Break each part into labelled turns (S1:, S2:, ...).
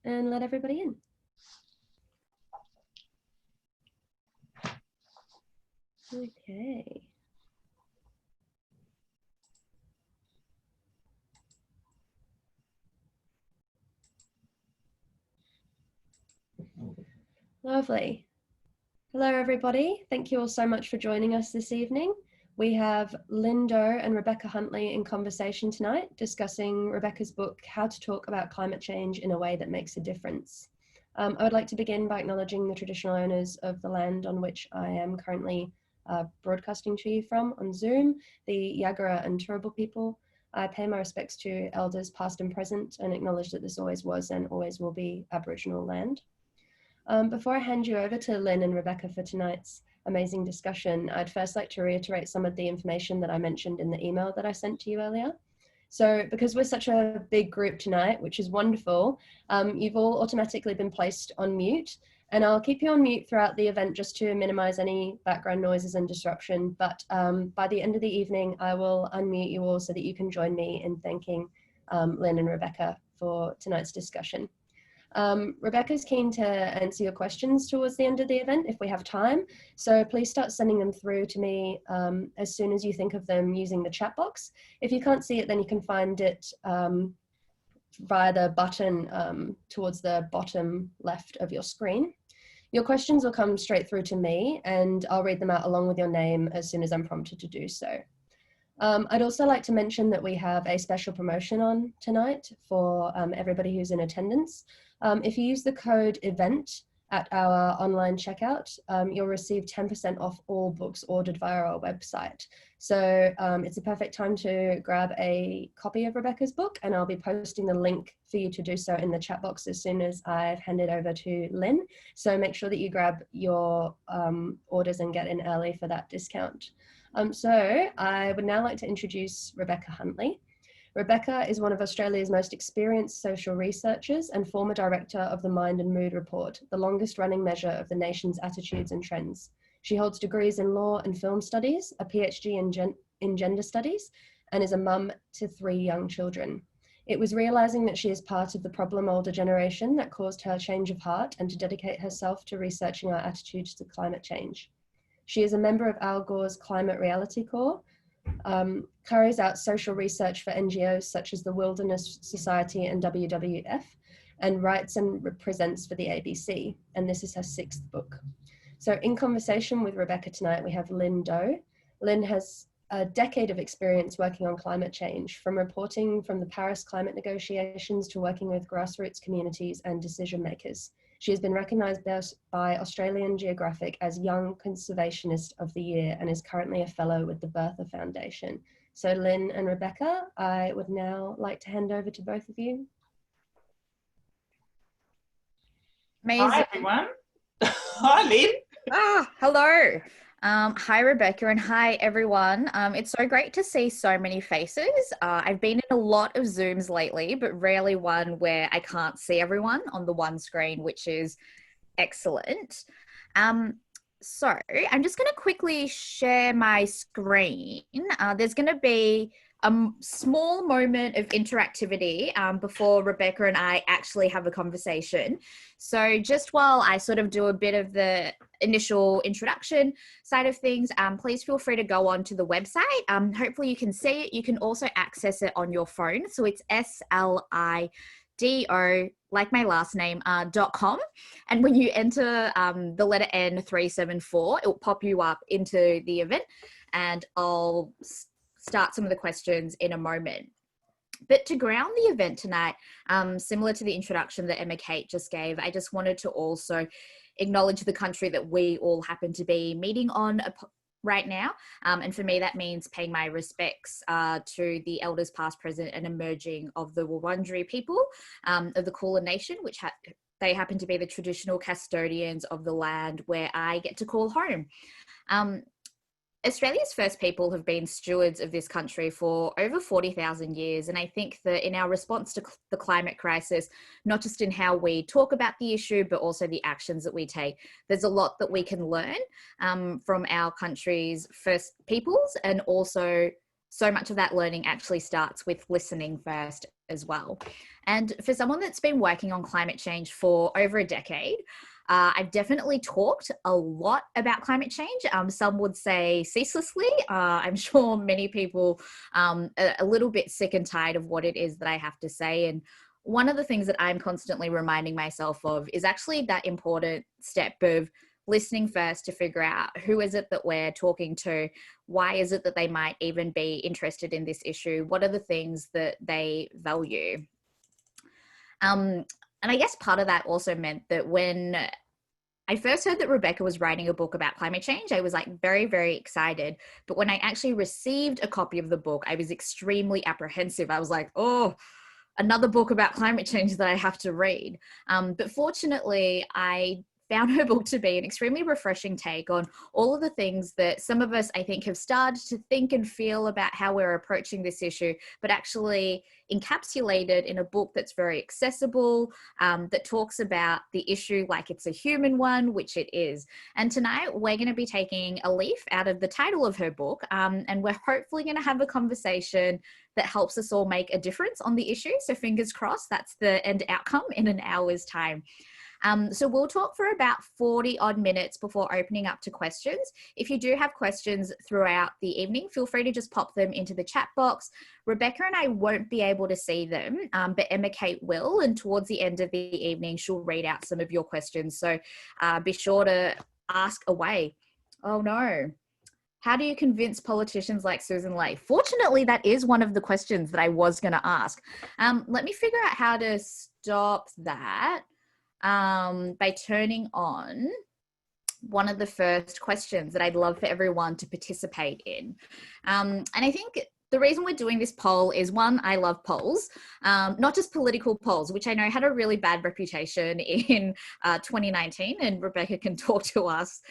S1: and let everybody in. Okay. Lovely. Hello, everybody. Thank you all so much for joining us this evening. We have Linh Do and Rebecca Huntley in conversation tonight, discussing Rebecca's book, How to Talk About Climate Change in a Way That Makes a Difference. I would like to begin by acknowledging the traditional owners of the land on which I am currently broadcasting to you from on Zoom, the Yagara and Turrbal people. I pay my respects to elders past and present and acknowledge that this always was and always will be Aboriginal land. Before I hand you over to Lynn and Rebecca for tonight's amazing discussion, I'd first like to reiterate some of the information that I mentioned in the email that I sent to you earlier. So because we're such a big group tonight, which is wonderful, you've all automatically been placed on mute, and I'll keep you on mute throughout the event just to minimize any background noises and disruption. But by the end of the evening, I will unmute you all so that you can join me in thanking Lynn and Rebecca for tonight's discussion. Rebecca's keen to answer your questions towards the end of the event if we have time, so please start sending them through to me as soon as you think of them using the chat box. If you can't see it, then you can find it via the button towards the bottom left of your screen. Your questions will come straight through to me, and I'll read them out along with your name as soon as I'm prompted to do so. I'd also like to mention that we have a special promotion on tonight for everybody who's in attendance. If you use the code EVENT at our online checkout, you'll receive 10% off all books ordered via our website. So it's a perfect time to grab a copy of Rebecca's book, and I'll be posting the link for you to do so in the chat box as soon as I've handed over to Lynn. So make sure that you grab your orders and get in early for that discount. So I would now like to introduce Rebecca Huntley. Rebecca is one of Australia's most experienced social researchers and former director of the Mind and Mood Report, the longest running measure of the nation's attitudes and trends. She holds degrees in law and film studies, a PhD in gender studies, and is a mum to 3 young children. It was realizing that she is part of the problem older generation that caused her change of heart and to dedicate herself to researching our attitudes to climate change. She is a member of Al Gore's Climate Reality Corps, carries out social research for NGOs such as the Wilderness Society and WWF, and writes and presents for the ABC, and this is her 6th book. So in conversation with Rebecca tonight, we have Linh Do. Lynn has a decade of experience working on climate change, from reporting from the Paris climate negotiations to working with grassroots communities and decision makers. She has been recognised by Australian Geographic as Young Conservationist of the Year and is currently a fellow with the Bertha Foundation. So Lynn and Rebecca, I would now like to hand over to both of you.
S2: Amazing. Hi, everyone. Hi, Lynn.
S3: Hello. Hi, Rebecca, and hi, everyone. It's so great to see so many faces. I've been in a lot of Zooms lately, but rarely one where I can't see everyone on the one screen, which is excellent. So I'm just going to quickly share my screen. There's going to be a small moment of interactivity before Rebecca and I actually have a conversation. So just while I sort of do a bit of the initial introduction side of things, please feel free to go on to the website. Hopefully you can see it. You can also access it on your phone. So it's SLIDO, like my last name, .com. And when you enter the letter N374, it will pop you up into the event, and I'll start some of the questions in a moment. But to ground the event tonight, similar to the introduction that Emma Kate just gave, I just wanted to also acknowledge the country that we all happen to be meeting on right now. And for me, that means paying my respects to the elders past, present and emerging of the Wurundjeri people of the Kulin Nation, which they happen to be the traditional custodians of the land where I get to call home. Australia's first people have been stewards of this country for over 40,000 years. And I think that in our response to the climate crisis, not just in how we talk about the issue, but also the actions that we take, there's a lot that we can learn from our country's first peoples, and also so much of that learning actually starts with listening first as well. And for someone that's been working on climate change for over a decade, I've definitely talked a lot about climate change. Some would say ceaselessly. I'm sure many people are a little bit sick and tired of what it is that I have to say. And one of the things that I'm constantly reminding myself of is actually that important step of listening first to figure out who is it that we're talking to, why is it that they might even be interested in this issue, what are the things that they value. And I guess part of that also meant that when I first heard that Rebecca was writing a book about climate change, I was like very, very excited. But when I actually received a copy of the book, I was extremely apprehensive. I was like, oh, another book about climate change that I have to read. But fortunately, I found her book to be an extremely refreshing take on all of the things that some of us, I think, have started to think and feel about how we're approaching this issue, but actually encapsulated in a book that's very accessible, that talks about the issue like it's a human one, which it is. And tonight we're going to be taking a leaf out of the title of her book, and we're hopefully going to have a conversation that helps us all make a difference on the issue. So fingers crossed, that's the end outcome in an hour's time. So we'll talk for about 40 odd minutes before opening up to questions. If you do have questions throughout the evening, feel free to just pop them into the chat box. Rebecca and I won't be able to see them, but Emma Kate will, and towards the end of the evening, she'll read out some of your questions. So be sure to ask away. Oh no. How do you convince politicians like Susan Ley? Fortunately, that is one of the questions that I was going to ask. Let me figure out how to stop that. By turning on one of the first questions that I'd love for everyone to participate in. And I think the reason we're doing this poll is, one, I love polls, not just political polls, which I know had a really bad reputation in 2019, and Rebecca can talk to us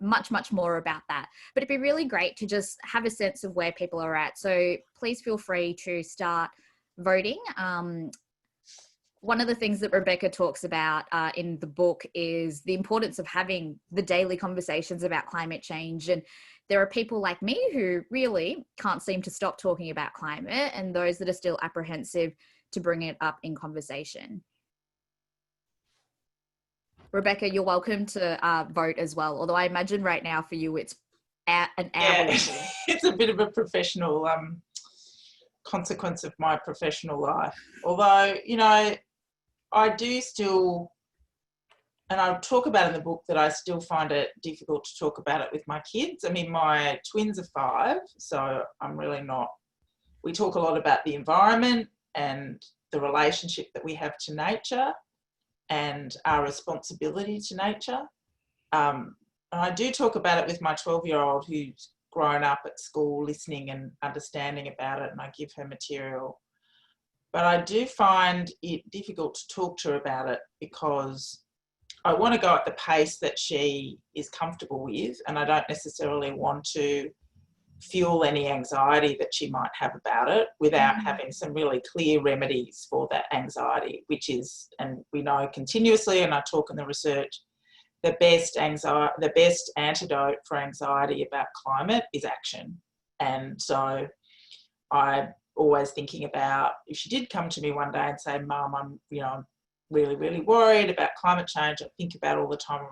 S3: much, much more about that. But it'd be really great to just have a sense of where people are at. So please feel free to start voting. One of the things that Rebecca talks about in the book is the importance of having the daily conversations about climate change. And there are people like me who really can't seem to stop talking about climate, and those that are still apprehensive to bring it up in conversation. Rebecca, you're welcome to vote as well. Although I imagine right now for you, it's an hour.
S2: Yeah, it's a bit of a professional consequence of my professional life. Although, you know, I do still, and I'll talk about in the book that I still find it difficult to talk about it with my kids. I mean, my twins are 5, so I'm really not, we talk a lot about the environment and the relationship that we have to nature and our responsibility to nature. And I do talk about it with my 12-year-old who's grown up at school listening and understanding about it, and I give her material. But I do find it difficult to talk to her about it because I want to go at the pace that she is comfortable with, and I don't necessarily want to fuel any anxiety that she might have about it without having some really clear remedies for that anxiety, which is, and we know continuously, and I talk in the research, the best antidote for anxiety about climate is action. And so I'm always thinking about, if she did come to me one day and say, Mum, I'm really, really worried about climate change, I think about it all the time,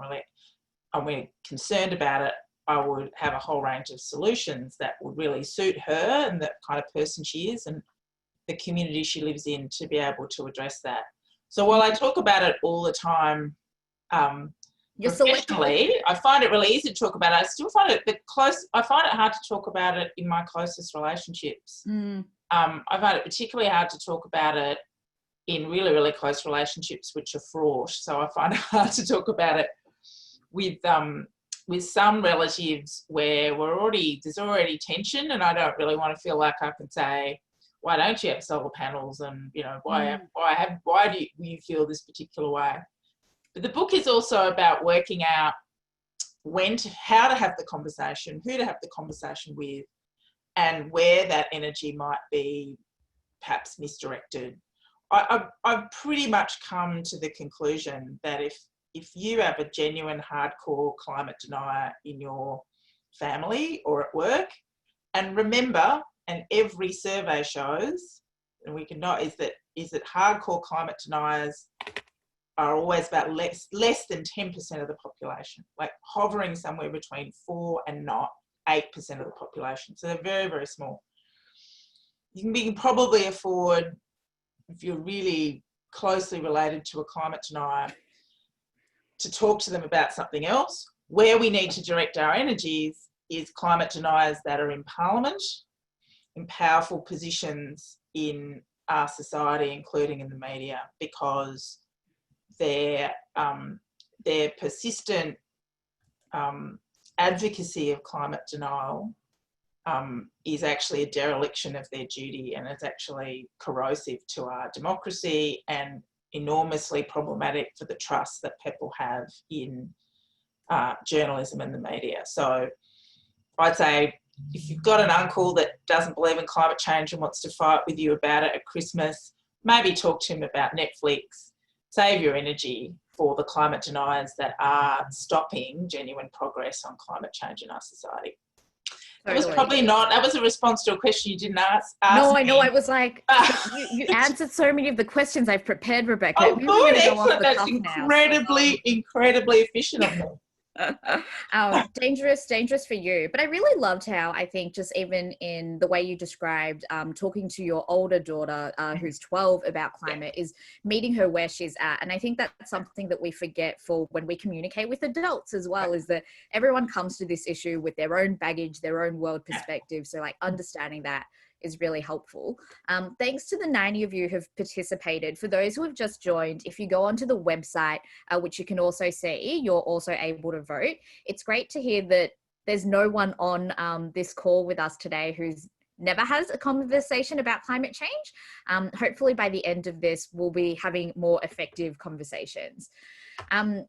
S2: I'm really concerned about it, I would have a whole range of solutions that would really suit her and the kind of person she is and the community she lives in to be able to address that. So while I talk about it all the time professionally, I find it really easy to talk about it. I still find it I find it hard to talk about it in my closest relationships. I find it particularly hard to talk about it in really, really close relationships which are fraught. So I find it hard to talk about it with some relatives where there's already tension, and I don't really want to feel like I can say, why don't you have solar panels, and why do you feel this particular way? But the book is also about working out how to have the conversation, who to have the conversation with, and where that energy might be perhaps misdirected. I've pretty much come to the conclusion that if you have a genuine hardcore climate denier in your family or at work, and remember, and every survey shows, and we can know, is that hardcore climate deniers are always about less than 10% of the population, like hovering somewhere between 4 and not 8% of the population. So they're very, very small. You can probably afford, if you're really closely related to a climate denier, to talk to them about something else. Where we need to direct our energies is climate deniers that are in Parliament, in powerful positions in our society, including in the media, because their persistent advocacy of climate denial is actually a dereliction of their duty, and it's actually corrosive to our democracy and enormously problematic for the trust that people have in journalism and the media. So I'd say if you've got an uncle that doesn't believe in climate change and wants to fight with you about it at Christmas, maybe talk to him about Netflix. Save your energy for the climate deniers that are stopping genuine progress on climate change in our society. That was probably not, that was a response to a question you didn't ask
S3: No,
S2: me.
S3: I know, I was like, you answered so many of the questions I've prepared, Rebecca.
S2: Oh, good, excellent. That's incredibly efficient of me.
S3: Dangerous for you. But I really loved how, I think, just even in the way you described talking to your older daughter who's 12 about climate, is meeting her where she's at. And I think that's something that we forget for when we communicate with adults as well, is that everyone comes to this issue with their own baggage, their own world perspective. So like understanding that is really helpful. Thanks to the 90 of you who've participated. For those who have just joined, if you go onto the website, which you can also see, you're also able to vote. It's great to hear that there's no one on this call with us today who's never has a conversation about climate change. Hopefully by the end of this, we'll be having more effective conversations. The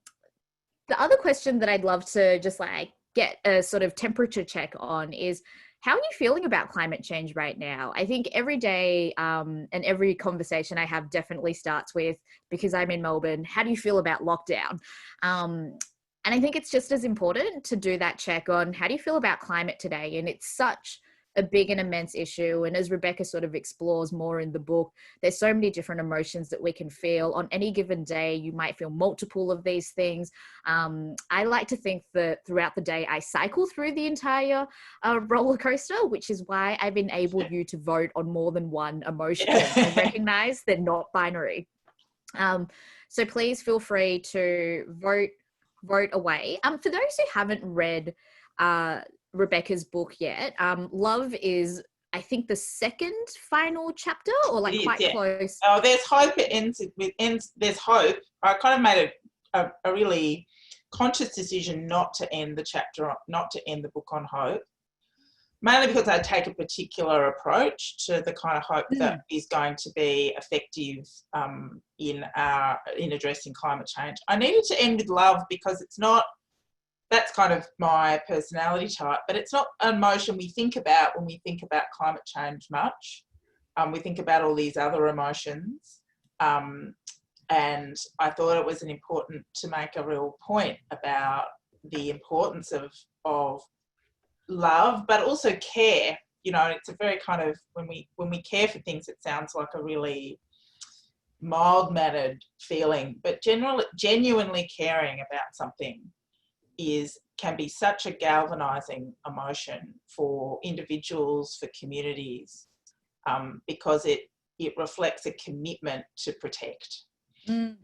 S3: other question that I'd love to just like get a sort of temperature check on is, how are you feeling about climate change right now? I think every day and every conversation I have definitely starts with, because I'm in Melbourne, how do you feel about lockdown? And I think it's just as important to do that check on how do you feel about climate today? And it's such a big and immense issue. And as Rebecca sort of explores more in the book, there's so many different emotions that we can feel. On any given day, you might feel multiple of these things. I like to think that throughout the day, I cycle through the entire roller coaster, which is why I've enabled you to vote on more than one emotion and recognize they're not binary. So please feel free to vote away. For those who haven't read Rebecca's book yet, Love is, I think, the second final chapter, or like quite close.
S2: Oh, there's hope. There's hope. I kind of made a really conscious decision not to end the chapter, not to end the book on hope, mainly because I take a particular approach to the kind of hope that is going to be effective in addressing climate change. I needed to end with love because it's not. That's kind of my personality type, but it's not an emotion we think about when we think about climate change much. We think about all these other emotions. And I thought it was important to make a real point about the importance of love, but also care. You know, it's a very kind of, when we care for things, it sounds like a really mild-mannered feeling, but genuinely caring about something can be such a galvanizing emotion for individuals, for communities, because it reflects a commitment to protect.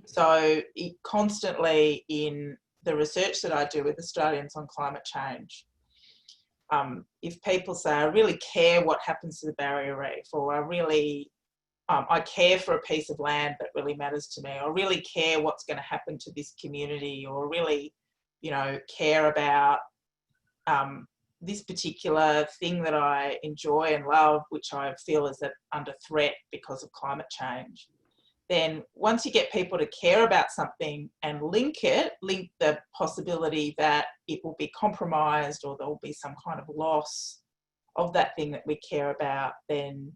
S2: So constantly in the research that I do with Australians on climate change, if people say, I really care what happens to the barrier reef, or I care for a piece of land that really matters to me, or really care what's going to happen to this community, or really care about this particular thing that I enjoy and love, which I feel is under threat because of climate change, then once you get people to care about something and link the possibility that it will be compromised or there will be some kind of loss of that thing that we care about, then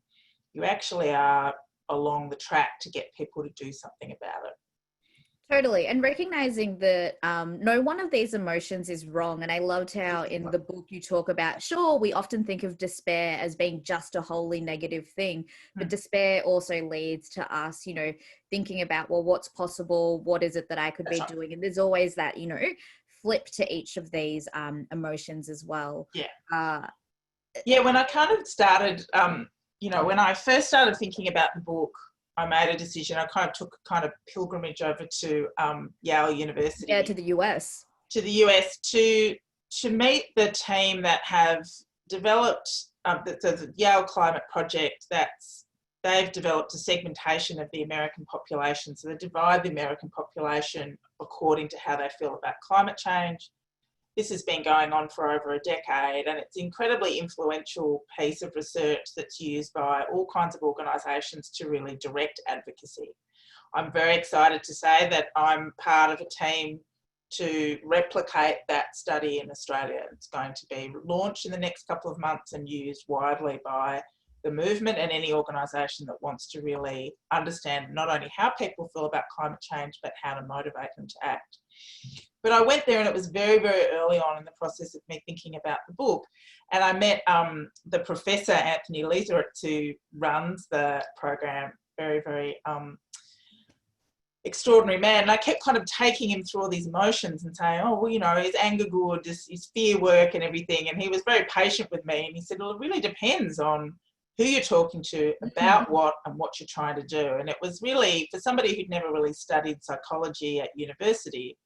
S2: you actually are along the track to get people to do something about it.
S3: Totally. And recognizing that no one of these emotions is wrong. And I loved how in the book you talk about, sure, we often think of despair as being just a wholly negative thing, but despair also leads to us, thinking about, well, what's possible? What is it that I could be doing? And there's always that, flip to each of these emotions as well.
S2: Yeah. When I kind of started, when I first started thinking about the book, I made a decision. I kind of took a kind of pilgrimage over to Yale University.
S3: Yeah, to the US.
S2: To the US to meet the team that have developed the Yale Climate Project. They've developed a segmentation of the American population. So they divide the American population according to how they feel about climate change. This has been going on for over a decade, and it's an incredibly influential piece of research that's used by all kinds of organisations to really direct advocacy. I'm very excited to say that I'm part of a team to replicate that study in Australia. It's going to be launched in the next couple of months and used widely by the movement and any organisation that wants to really understand not only how people feel about climate change, but how to motivate them to act. But I went there and it was very, very early on in the process of me thinking about the book. And I met the professor, Anthony Leatheritz, who runs the program, very, very extraordinary man. And I kept kind of taking him through all these emotions and saying, oh, well, is anger good? Is fear work and everything? And he was very patient with me. And he said, well, it really depends on who you're talking to, about what, and what you're trying to do. And it was really, for somebody who'd never really studied psychology at university,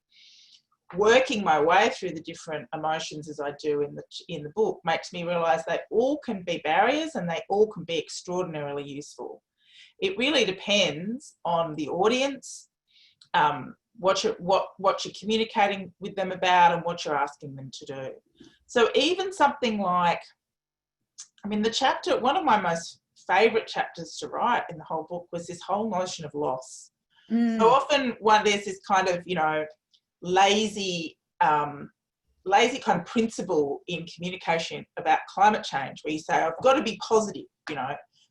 S2: working my way through the different emotions as I do in the book makes me realise they all can be barriers and they all can be extraordinarily useful. It really depends on the audience, what you're communicating with them about and what you're asking them to do. So even something like, the chapter, one of my most favourite chapters to write in the whole book was this whole notion of loss. So often there's this kind of, lazy kind of principle in communication about climate change where you say, I've got to be positive,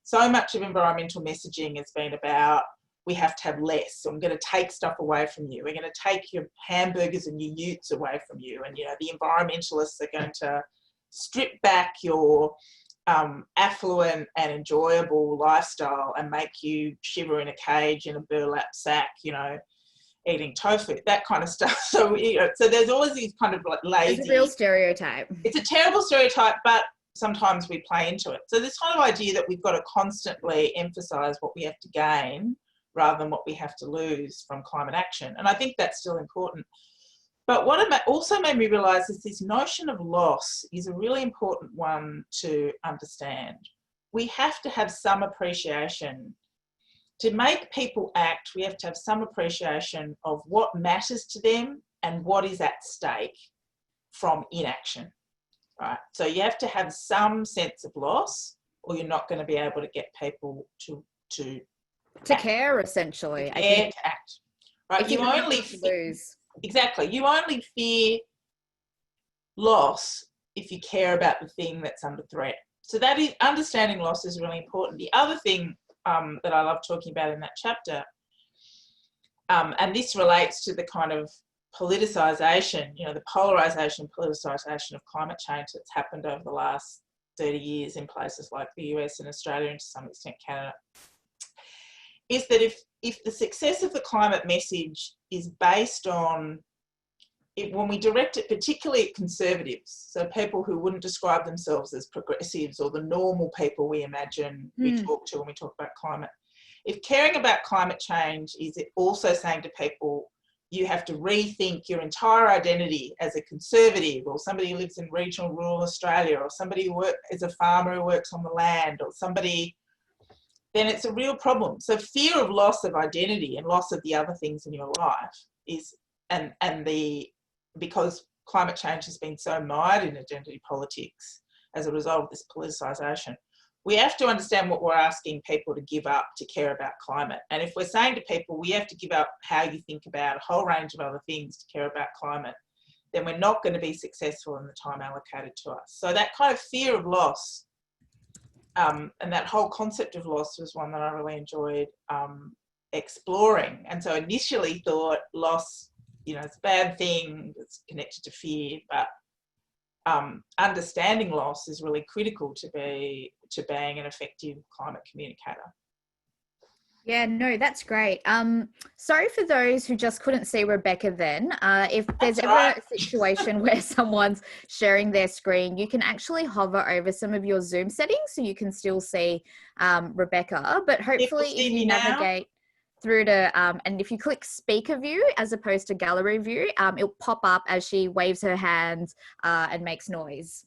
S2: So much of environmental messaging has been about we have to have less. So I'm going to take stuff away from you. We're going to take your hamburgers and your utes away from you. And, the environmentalists are going to strip back your affluent and enjoyable lifestyle and make you shiver in a cage in a burlap sack, eating tofu, that kind of stuff. So, so there's always these kind of like lazy...
S3: It's a real stereotype.
S2: It's a terrible stereotype, but sometimes we play into it. So this kind of idea that we've got to constantly emphasise what we have to gain rather than what we have to lose from climate action. And I think that's still important. But what it also made me realise is this notion of loss is a really important one to understand. We have to have some appreciation. To make people act, we have to have some appreciation of what matters to them and what is at stake from inaction, right? So you have to have some sense of loss or you're not going to be able to get people to
S3: care, essentially.
S2: I think to act, right?
S3: You only lose.
S2: Exactly. You only fear loss if you care about the thing that's under threat. So that is, understanding loss is really important. The other thing that I love talking about in that chapter, and this relates to the kind of politicisation, the polarisation, politicisation of climate change that's happened over the last 30 years in places like the US and Australia and to some extent Canada, is that if the success of the climate message is based on it, when we direct it particularly at conservatives, so people who wouldn't describe themselves as progressives or the normal people we imagine we talk to when we talk about climate, if caring about climate change is also saying to people, you have to rethink your entire identity as a conservative or somebody who lives in regional rural Australia or somebody who is a farmer who works on the land or somebody, then it's a real problem. So fear of loss of identity and loss of the other things in your life is, because climate change has been so mired in identity politics as a result of this politicisation, we have to understand what we're asking people to give up to care about climate. And if we're saying to people, we have to give up how you think about a whole range of other things to care about climate, then we're not going to be successful in the time allocated to us. So that kind of fear of loss and that whole concept of loss was one that I really enjoyed exploring. And so initially thought loss, it's a bad thing, it's connected to fear, but understanding loss is really critical to being an effective climate communicator.
S3: Yeah, no, that's great. Sorry for those who just couldn't see Rebecca then. If there's ever a situation where someone's sharing their screen, you can actually hover over some of your Zoom settings so you can still see Rebecca. But hopefully if you navigate through to, and if you click speaker view as opposed to gallery view, it'll pop up as she waves her hands and makes noise.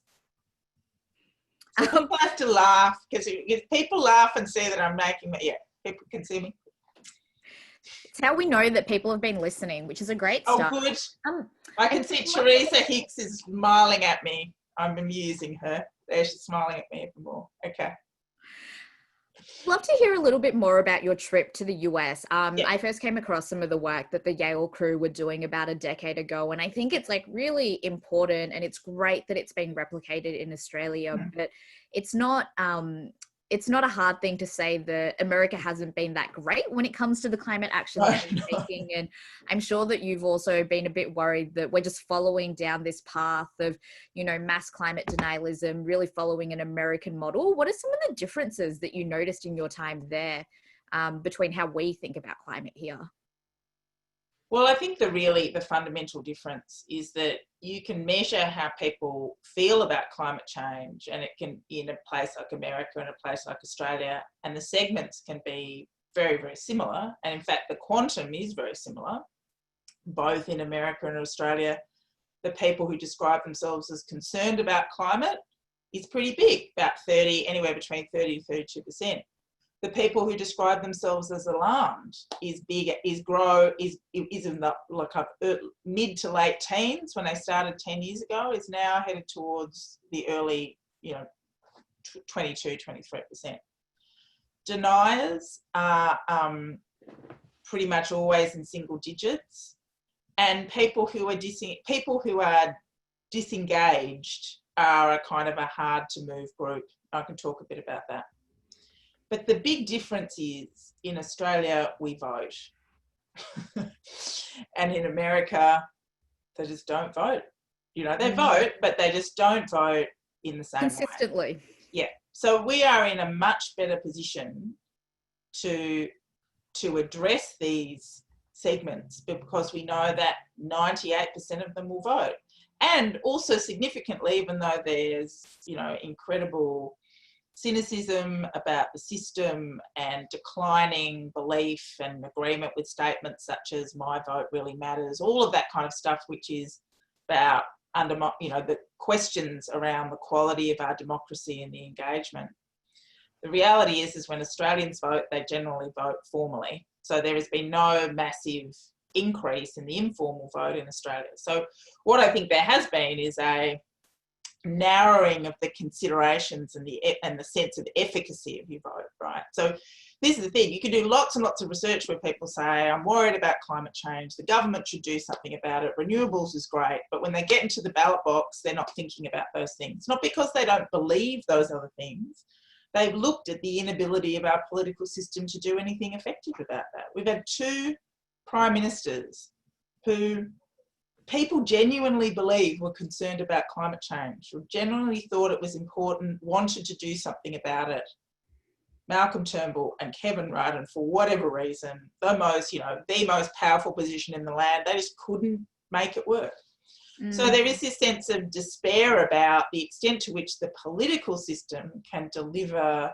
S2: So people have to laugh, because if people laugh and see that I'm making people can see me.
S3: It's how we know that people have been listening, which is a great start.
S2: Oh, good. I can see Teresa Hicks is smiling at me. I'm amusing her. There, she's smiling at me even more. Okay.
S3: I'd love to hear a little bit more about your trip to the US. I first came across some of the work that the Yale crew were doing about a decade ago, and I think it's like really important, and it's great that it's being replicated in Australia, but it's not a hard thing to say that America hasn't been that great when it comes to the climate action that we're taking. And I'm sure that you've also been a bit worried that we're just following down this path of, mass climate denialism, really following an American model. What are some of the differences that you noticed in your time there between how we think about climate here?
S2: Well, I think the fundamental difference is that you can measure how people feel about climate change, and it can, in a place like America and a place like Australia, and the segments can be very, very similar. And in fact, the quantum is very similar, both in America and Australia. The people who describe themselves as concerned about climate is pretty big, about anywhere between 30 to 32%. The people who describe themselves as alarmed is in the mid to late teens when they started 10 years ago, is now headed towards the early, 22, 23%. Deniers are pretty much always in single digits, and people who are disengaged are a kind of a hard to move group. I can talk a bit about that. But the big difference is, in Australia, we vote. And in America, they just don't vote. They vote, but they just don't vote in the same
S3: consistently.
S2: way. Yeah. So we are in a much better position to address these segments, because we know that 98% of them will vote. And also significantly, even though there's, incredible cynicism about the system and declining belief and agreement with statements such as "my vote really matters," all of that kind of stuff, which is about the questions around the quality of our democracy and the engagement. The reality is when Australians vote, they generally vote formally. So there has been no massive increase in the informal vote in Australia. So what I think there has been is a narrowing of the considerations and the sense of efficacy of your vote, right? So this is the thing. You can do lots and lots of research where people say, I'm worried about climate change, the government should do something about it, renewables is great, but when they get into the ballot box, they're not thinking about those things. Not because they don't believe those other things. They've looked at the inability of our political system to do anything effective about that. We've had 2 prime ministers who people genuinely believe were concerned about climate change, or genuinely thought it was important, wanted to do something about it. Malcolm Turnbull and Kevin Rudd, and for whatever reason, the most powerful position in the land, they just couldn't make it work. So there is this sense of despair about the extent to which the political system can deliver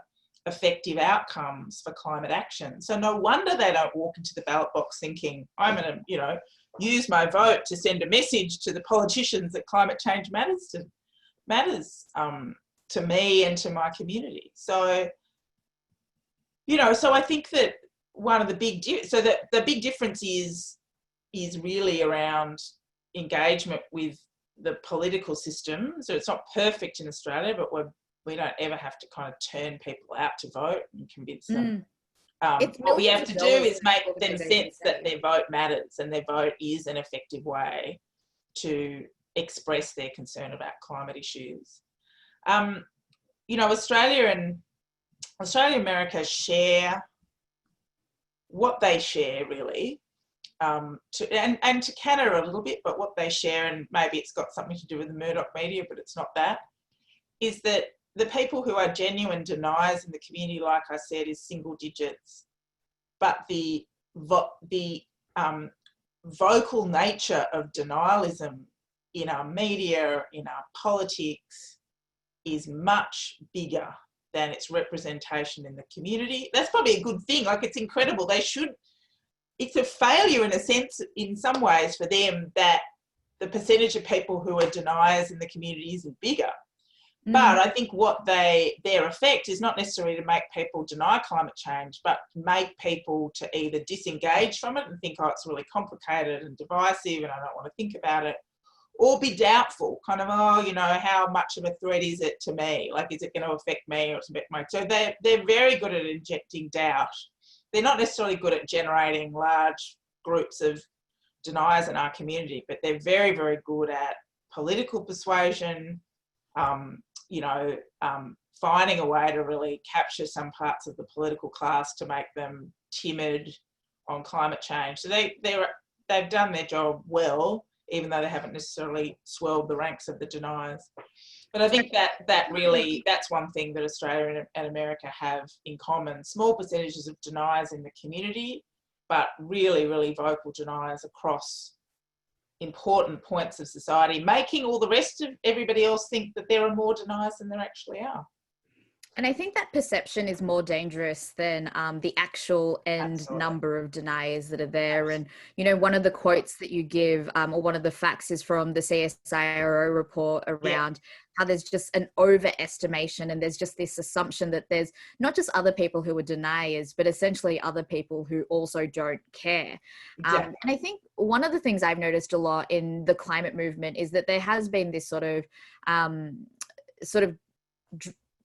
S2: effective outcomes for climate action. So no wonder they don't walk into the ballot box thinking, I'm going to, use my vote to send a message to the politicians that climate change matters to me and to my community. So, so I think that one of the the big difference is really around engagement with the political system. So it's not perfect in Australia, but we don't ever have to kind of turn people out to vote and convince them. What we have to do is make them sense that their vote matters and their vote is an effective way to express their concern about climate issues. Australia and America share what they share really, to Canada a little bit, but what they share, and maybe it's got something to do with the Murdoch media, but it's not that, is that the people who are genuine deniers in the community, like I said, is single digits, but the vocal nature of denialism in our media, in our politics, is much bigger than its representation in the community. That's probably a good thing. Like, it's incredible. It's a failure in a sense, in some ways, for them, that the percentage of people who are deniers in the community isn't bigger. But I think their effect is not necessarily to make people deny climate change, but make people to either disengage from it and think, oh, it's really complicated and divisive and I don't want to think about it, or be doubtful, kind of, oh, you know, how much of a threat is it to me? Like, is it going to affect me or affect my... So they're very good at injecting doubt. They're not necessarily good at generating large groups of deniers in our community, but they're very, very good at political persuasion, finding a way to really capture some parts of the political class to make them timid on climate change. So they've done their job well, even though they haven't necessarily swelled the ranks of the deniers. But I think that's one thing that Australia and America have in common. Small percentages of deniers in the community, but really, really vocal deniers across important points of society, making all the rest of everybody else think that there are more deniers than there actually are.
S3: And I think that perception is more dangerous than the actual number of deniers that are there. And, you know, one of the quotes that you give, or one of the facts, is from the CSIRO report around how there's just an overestimation, and there's just this assumption that there's not just other people who are deniers, but essentially other people who also don't care.
S2: Exactly.
S3: And I think one of the things I've noticed a lot in the climate movement is that there has been this sort of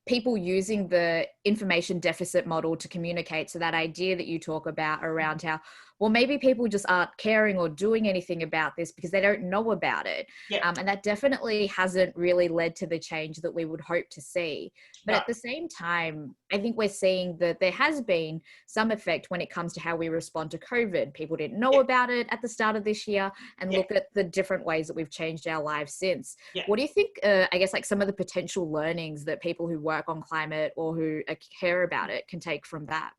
S3: people using the information deficit model to communicate. So that idea that you talk about around how, well, maybe people just aren't caring or doing anything about this because they don't know about it. And that definitely hasn't really led to the change that we would hope to see. But at the same time, I think we're seeing that there has been some effect when it comes to how we respond to COVID. People didn't know about it at the start of this year, and look at the different ways that we've changed our lives since. What do you think, I guess, like some of the potential learnings that people who work on climate or who care about it can take from that?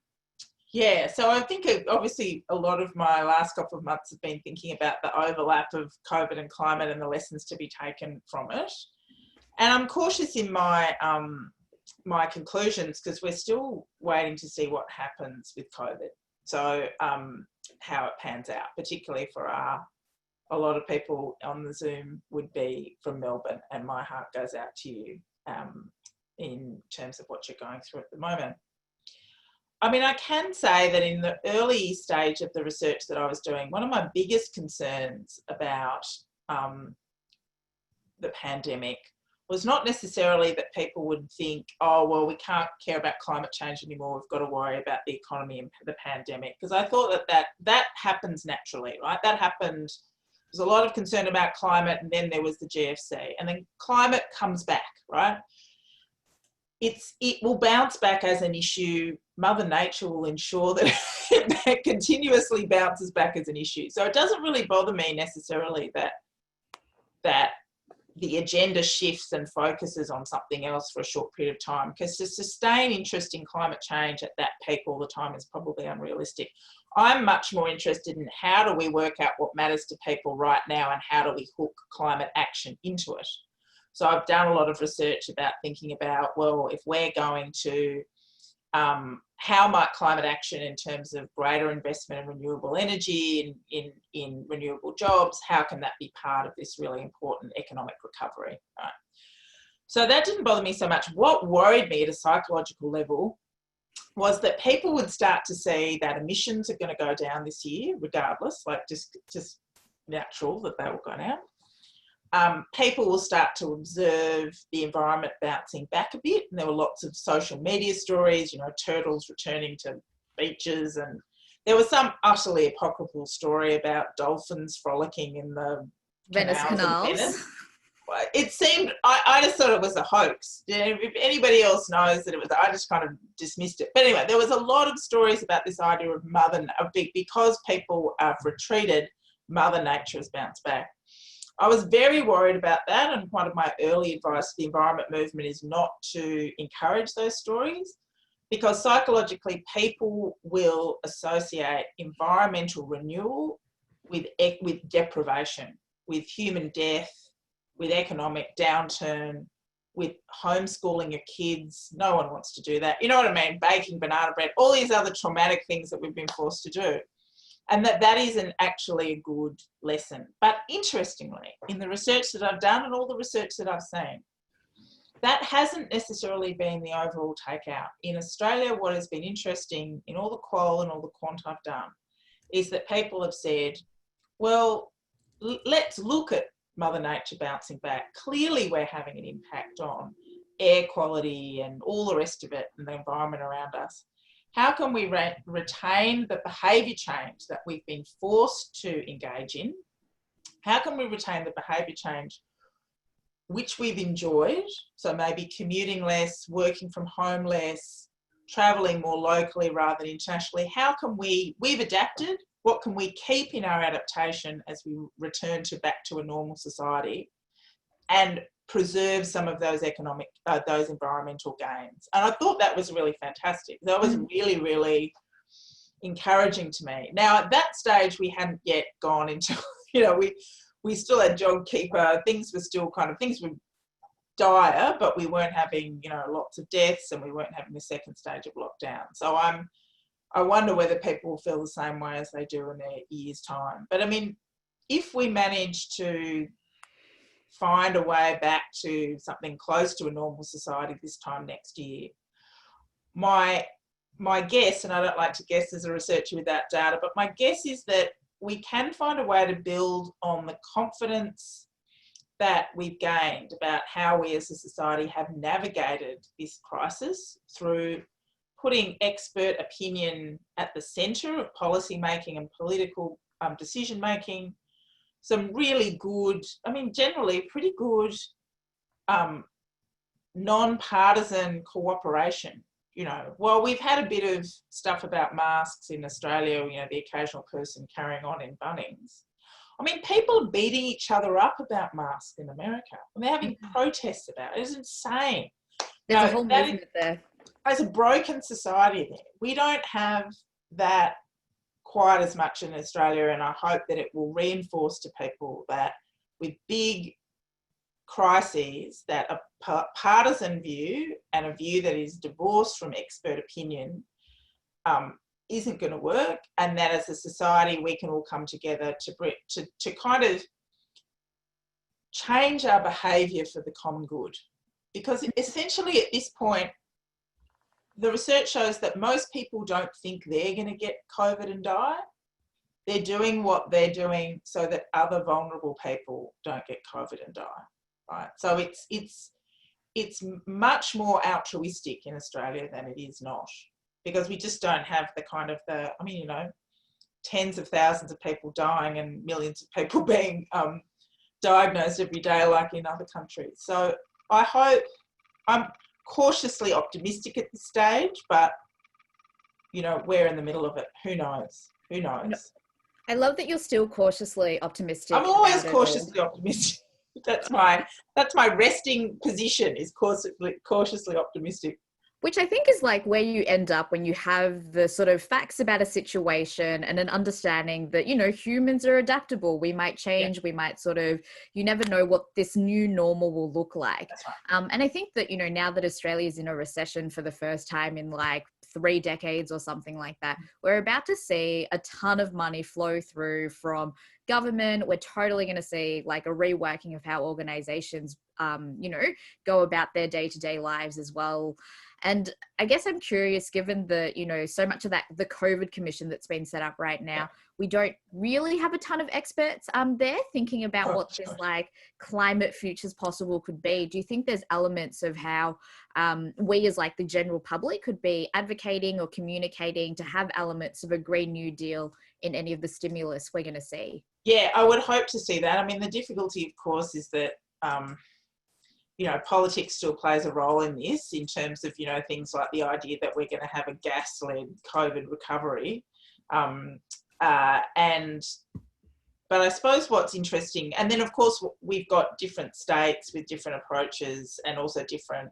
S2: Yeah, so I think obviously a lot of my last couple of months have been thinking about the overlap of COVID and climate and the lessons to be taken from it. And I'm cautious in my my conclusions because we're still waiting to see what happens with COVID. So how it pans out, particularly for a lot of people on the Zoom would be from Melbourne, and my heart goes out to you in terms of what you're going through at the moment. I mean, I can say that in the early stage of the research that I was doing, one of my biggest concerns about the pandemic was not necessarily that people would think, oh, well, we can't care about climate change anymore, we've got to worry about the economy and the pandemic, because I thought that happens naturally, right? That happened. There's a lot of concern about climate, and then there was the GFC, and then climate comes back, right? It will bounce back as an issue. Mother Nature will ensure that it continuously bounces back as an issue. So it doesn't really bother me necessarily that the agenda shifts and focuses on something else for a short period of time, because to sustain interest in climate change at that peak all the time is probably unrealistic. I'm much more interested in how do we work out what matters to people right now and how do we hook climate action into it. So I've done a lot of research about thinking about, well, if we're going to, how might climate action in terms of greater investment in renewable energy, in renewable jobs, how can that be part of this really important economic recovery, right? So that didn't bother me so much. What worried me at a psychological level was that people would start to see that emissions are going to go down this year, regardless, like just natural that they will go down. People will start to observe the environment bouncing back a bit, and there were lots of social media stories, you know, turtles returning to beaches, and there was some utterly apocryphal story about dolphins frolicking in the
S3: Venice canals.
S2: Venice. it seemed, I just thought it was a hoax. If anybody else knows that it was, I just kind of dismissed it. But anyway, there was a lot of stories about this idea of because people have retreated, Mother Nature has bounced back. I was very worried about that, and one of my early advice to the environment movement is not to encourage those stories, because psychologically people will associate environmental renewal with deprivation, with human death, with economic downturn, with homeschooling your kids. No one wants to do that. You know what I mean? Baking banana bread, all these other traumatic things that we've been forced to do. And that isn't actually a good lesson. But interestingly, in the research that I've done and all the research that I've seen, that hasn't necessarily been the overall takeout. In Australia, what has been interesting in all the qual and all the quant I've done is that people have said, well, let's look at Mother Nature bouncing back. Clearly, we're having an impact on air quality and all the rest of it and the environment around us. How can we retain the behaviour change that we've been forced to engage in? How can we retain the behaviour change which we've enjoyed? So maybe commuting less, working from home less, travelling more locally rather than internationally. How can we've adapted, what can we keep in our adaptation as we return back to a normal society and preserve some of those those environmental gains? And I thought that was really fantastic. That was really, really encouraging to me. Now, at that stage, we hadn't yet gone into, we still had JobKeeper. Things were dire, but we weren't having, lots of deaths, and we weren't having the second stage of lockdown. So I wonder whether people will feel the same way as they do in their year's time. But I mean, if we manage to find a way back to something close to a normal society this time next year, my guess, and I don't like to guess as a researcher without data, but my guess is that we can find a way to build on the confidence that we've gained about how we as a society have navigated this crisis through putting expert opinion at the centre of policy making and political decision making. Some really good, generally pretty good non-partisan cooperation. While we've had a bit of stuff about masks in Australia, the occasional person carrying on in Bunnings. People are beating each other up about masks in America, and they're having protests about it. It's insane.
S3: There's a whole movement there.
S2: As a broken society there. We don't have that quite as much in Australia, and I hope that it will reinforce to people that with big crises, that a partisan view and a view that is divorced from expert opinion isn't going to work, and that as a society we can all come together to kind of change our behaviour for the common good. Because essentially at this point, the research shows that most people don't think they're going to get COVID and die. They're doing what they're doing so that other vulnerable people don't get COVID and die, right? So it's much more altruistic in Australia than it is not, because we just don't have the kind of tens of thousands of people dying and millions of people being diagnosed every day like in other countries. So I hope, I'm cautiously optimistic at this stage, but we're in the middle of it. Who knows?
S3: I love that you're still cautiously optimistic.
S2: I'm always cautiously optimistic. That's my resting position, is cautiously optimistic.
S3: Which I think is like where you end up when you have the sort of facts about a situation and an understanding that, humans are adaptable. We might change, we might you never know what this new normal will look like.
S2: That's right.
S3: And I think that, now that Australia is in a recession for the first time in 3 decades or something like that, we're about to see a ton of money flow through from government. We're totally going to see a reworking of how organizations, go about their day-to-day lives as well. And I guess I'm curious, given the, so much of the COVID commission that's been set up right now, we don't really have a ton of experts there thinking about what this climate futures possible could be. Do you think there's elements of how we as the general public could be advocating or communicating to have elements of a Green New Deal in any of the stimulus we're going to see?
S2: Yeah, I would hope to see that. The difficulty, of course, is that you know, politics still plays a role in this in terms of, you know, things like the idea that we're going to have a gas-led COVID recovery. But I suppose what's interesting, and then of course we've got different states with different approaches, and also different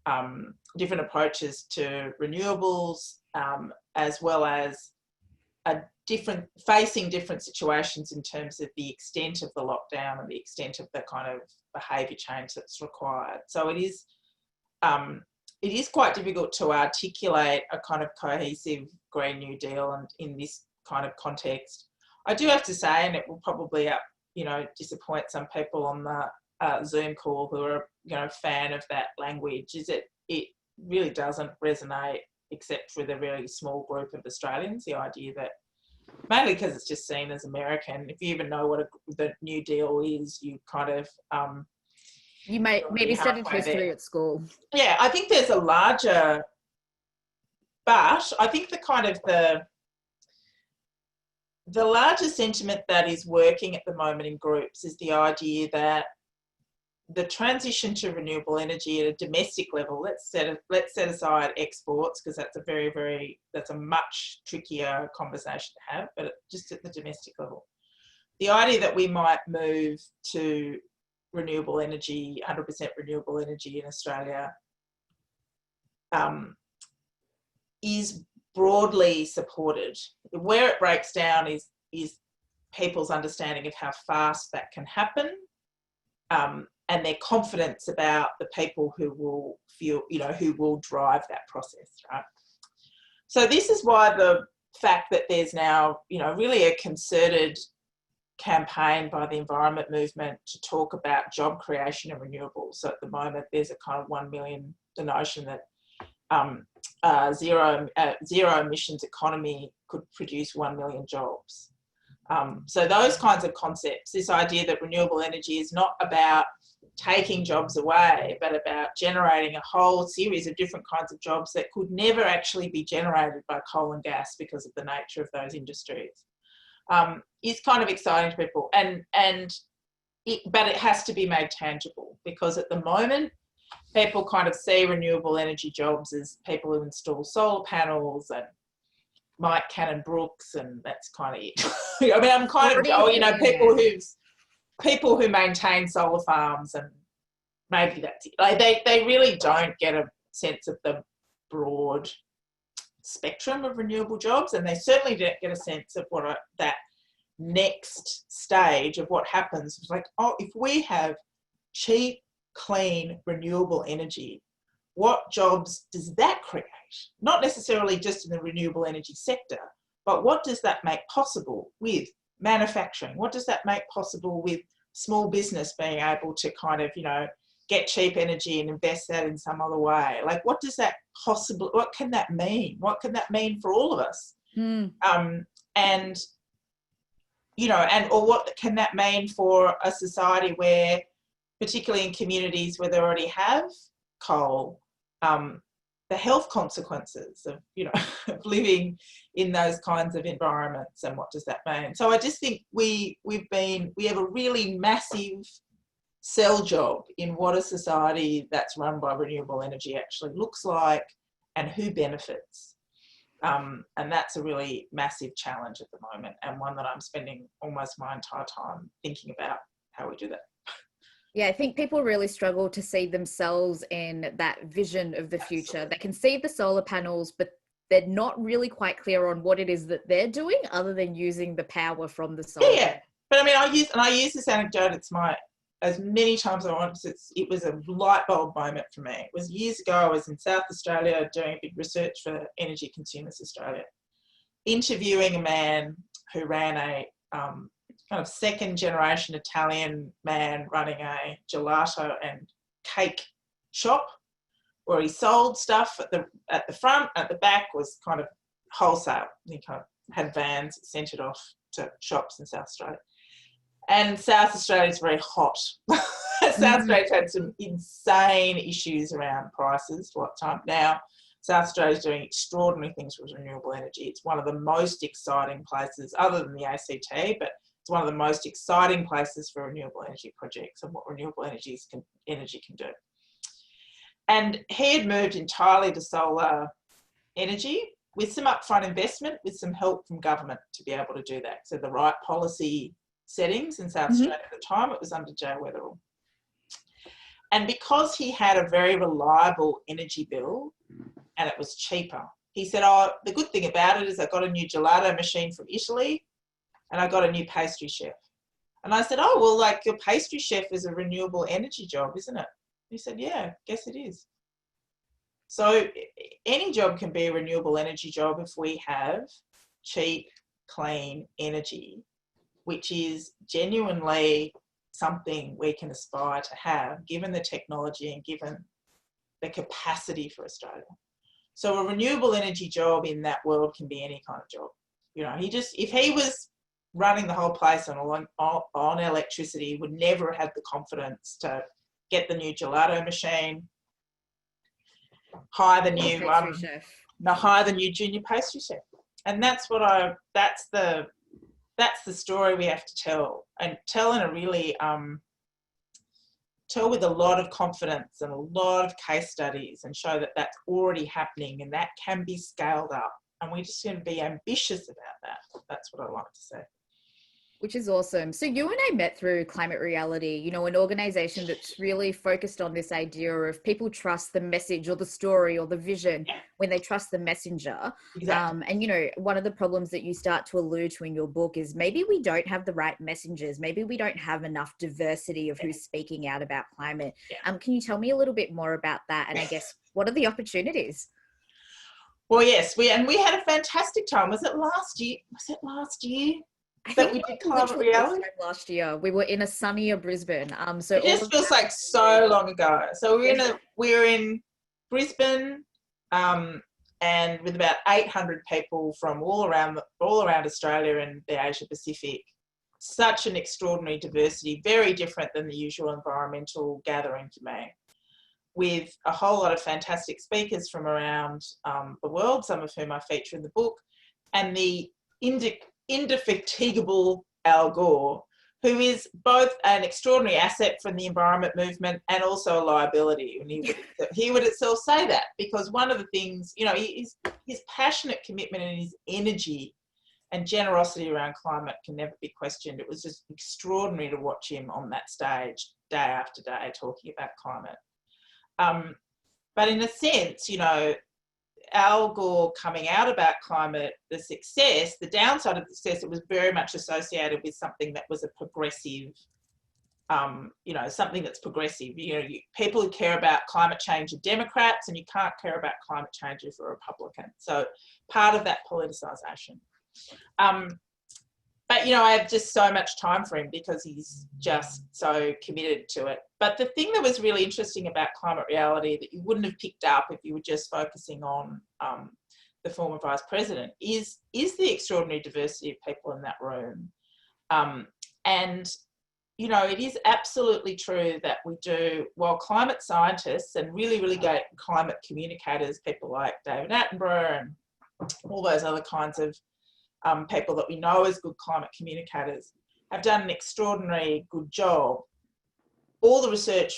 S2: approaches to renewables, as well as facing different situations in terms of the extent of the lockdown and the extent of the kind of behaviour change that's required. So it is quite difficult to articulate a kind of cohesive Green New Deal, and in this kind of context, I do have to say, and it will probably, you know, disappoint some people on the Zoom call who are, you know, fan of that language, is that it really doesn't resonate except with a very small group of Australians. The idea that, mainly because it's just seen as American, if you even know what the New Deal is, you kind of
S3: you maybe studied history at school.
S2: Yeah, I think there's a larger, but I think the kind of the larger sentiment that is working at the moment in groups is the idea that the transition to renewable energy at a domestic level, let's set aside exports, because that's a much trickier conversation to have, but just at the domestic level, the idea that we might move to renewable energy, 100% renewable energy in Australia, is broadly supported. Where it breaks down is people's understanding of how fast that can happen, and their confidence about the people who will who will drive that process, right? So this is why the fact that there's now, you know, really a concerted campaign by the environment movement to talk about job creation and renewables. So at the moment, there's a kind of 1 million, the notion that zero emissions economy could produce 1 million jobs. So those kinds of concepts, this idea that renewable energy is not about taking jobs away, but about generating a whole series of different kinds of jobs that could never actually be generated by coal and gas because of the nature of those industries, is kind of exciting to people. But it has to be made tangible, because at the moment, people kind of see renewable energy jobs as people who install solar panels and Mike Cannon-Brookes, and that's kind of it. I mean, I'm kind of going, you know, people who maintain solar farms, and maybe that's it. Like they really don't get a sense of the broad spectrum of renewable jobs, and they certainly don't get a sense of what that next stage of what happens. It's like, oh, if we have cheap, clean, renewable energy, what jobs does that create? Not necessarily just in the renewable energy sector, but what does that make possible with manufacturing? What does that make possible with small business being able to kind of, you know, get cheap energy and invest that in some other way? Like, what does that possible, what can that mean? What can that mean for all of us? And, you know, or what can that mean for a society where, particularly in communities where they already have coal, the health consequences of, you know, of living in those kinds of environments, and what does that mean? So I just think we have a really massive sell job in what a society that's run by renewable energy actually looks like, and who benefits. And that's a really massive challenge at the moment, and one that I'm spending almost my entire time thinking about how we do that.
S3: Yeah, I think people really struggle to see themselves in that vision of the future. They can see the solar panels, but they're not really quite clear on what it is that they're doing other than using the power from the solar.
S2: Yeah, but I mean, I use this anecdote. It's as many times as I want. It was a light bulb moment for me. It was years ago. I was in South Australia doing a big research for Energy Consumers Australia, interviewing a man who ran a kind of second generation Italian man running a gelato and cake shop, where he sold stuff at the front. At the back was kind of wholesale. He kind of had vans that sent it off to shops in South Australia. And South Australia is very hot. South Australia's had some insane issues around prices for a long time. Now, South Australia is doing extraordinary things with renewable energy. It's one of the most exciting places, other than the ACT, but It's one of the most exciting places for renewable energy projects and what renewable energy can do. And he had moved entirely to solar energy with some upfront investment, with some help from government to be able to do that. So the right policy settings in South Australia at the time, it was under Jay Weatherill. And because he had a very reliable energy bill and it was cheaper, he said, oh, the good thing about it is I got a new gelato machine from Italy and I got a new pastry chef. And I said, oh, well, like your pastry chef is a renewable energy job, isn't it? He said, yeah, guess it is. So any job can be a renewable energy job if we have cheap, clean energy, which is genuinely something we can aspire to have, given the technology and given the capacity for Australia. So a renewable energy job in that world can be any kind of job. You know, if he was running the whole place on electricity, would never have had the confidence to get the new gelato machine, hire the new junior pastry chef. And that's the story we have to tell, and tell in a really tell with a lot of confidence and a lot of case studies, and show that that's already happening and that can be scaled up. And we're just going to be ambitious about that. That's what I like to say.
S3: Which is awesome. So you and I met through Climate Reality, you know, an organization that's really focused on this idea of people trust the message or the story or the vision when they trust the messenger.
S2: Exactly.
S3: And, you know, one of the problems that you start to allude to in your book is maybe we don't have the right messengers. Maybe we don't have enough diversity of who's speaking out about climate. Can you tell me a little bit more about that? And I guess, what are the opportunities?
S2: Well, yes, we had a fantastic time. Was it last year?
S3: I
S2: that
S3: think
S2: we did Climate Reality
S3: last year. We were in a sunnier Brisbane. So
S2: it just feels like so long ago. So we're in Brisbane, and with about 800 people from all around Australia and the Asia Pacific. Such an extraordinary diversity, very different than the usual environmental gathering for me, with a whole lot of fantastic speakers from around the world, some of whom I feature in the book, and the indefatigable Al Gore, who is both an extraordinary asset from the environment movement and also a liability. And he would itself say that, because one of the things, you know, his passionate commitment and his energy and generosity around climate can never be questioned. It was just extraordinary to watch him on that stage day after day talking about climate. But in a sense, you know, Al Gore coming out about climate, the success, the downside of the success, it was very much associated with something that was a progressive, you know, something that's progressive. You know, people who care about climate change are Democrats, and you can't care about climate change if you're a Republican. So part of that politicisation. But, you know, I have just so much time for him because he's just so committed to it. But the thing that was really interesting about Climate Reality that you wouldn't have picked up if you were just focusing on the former Vice President is the extraordinary diversity of people in that room. And, you know, it is absolutely true that we do, while climate scientists and really, really great climate communicators, people like David Attenborough and all those other kinds of people that we know as good climate communicators, have done an extraordinary good job. All the research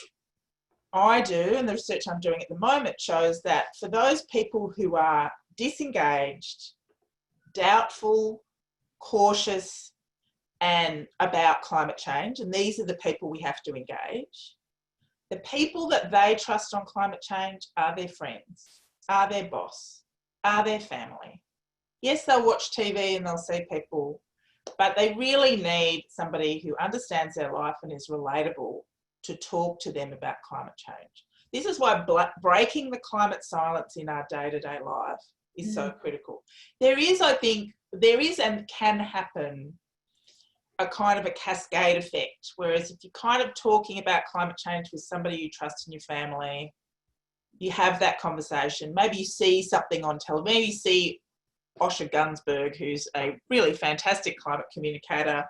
S2: I do and the research I'm doing at the moment shows that for those people who are disengaged, doubtful, cautious, and about climate change, and these are the people we have to engage, the people that they trust on climate change are their friends, are their boss, are their family. Yes, they'll watch TV and they'll see people, but they really need somebody who understands their life and is relatable to talk to them about climate change. This is why breaking the climate silence in our day-to-day life is so critical. There is, I think, and can happen a kind of a cascade effect, whereas if you're kind of talking about climate change with somebody you trust in your family, you have that conversation, maybe you see something on television, maybe you see Osher Gunsberg, who's a really fantastic climate communicator.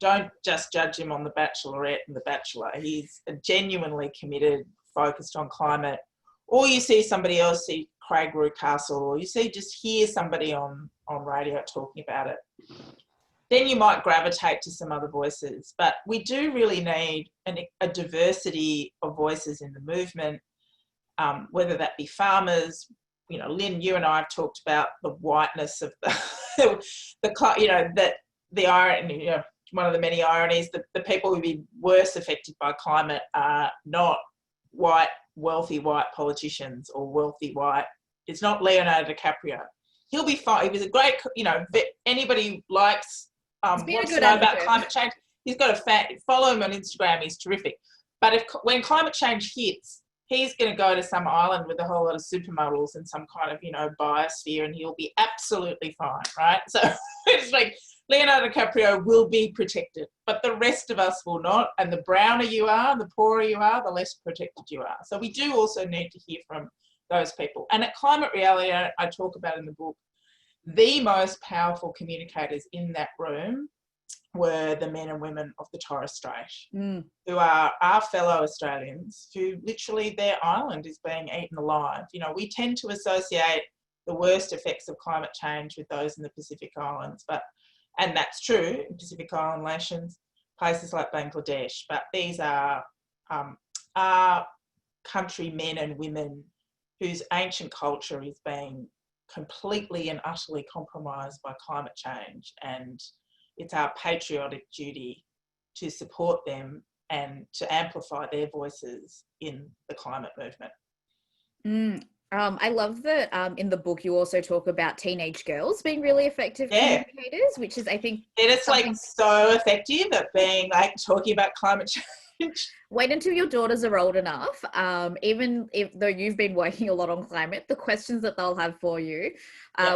S2: Don't just judge him on The Bachelorette and The Bachelor. He's a genuinely committed, focused on climate. Or you see somebody else, see Craig Rucastle, or you hear somebody on radio talking about it. then you might gravitate to some other voices. But we do really need a diversity of voices in the movement, whether that be farmers. You know, Lynn, you and I have talked about the whiteness of the irony, you know, one of the many ironies, the people who've been worse affected by climate are not white, wealthy white politicians or wealthy white. It's not Leonardo DiCaprio. He'll be fine. He was a great, you know, anybody who likes, wants to know about climate change, he's got a fan. Follow him on Instagram. He's terrific. But when climate change hits, he's going to go to some island with a whole lot of supermodels and some kind of, you know, biosphere, and he'll be absolutely fine, right? So it's like Leonardo DiCaprio will be protected, but the rest of us will not. And the browner you are, the poorer you are, the less protected you are. So we do also need to hear from those people. And at Climate Reality, I talk about in the book, the most powerful communicators in that room were the men and women of the Torres Strait, who are our fellow Australians, who literally their island is being eaten alive. You know, we tend to associate the worst effects of climate change with those in the Pacific Islands, and that's true in Pacific Island nations, places like Bangladesh, but these are our country men and women whose ancient culture is being completely and utterly compromised by climate change, and it's our patriotic duty to support them and to amplify their voices in the climate movement.
S3: I love that in the book you also talk about teenage girls being really effective communicators, which is, I think...
S2: And it's like so effective at being like talking about climate change.
S3: Wait until your daughters are old enough. Even though you've been working a lot on climate, the questions that they'll have for you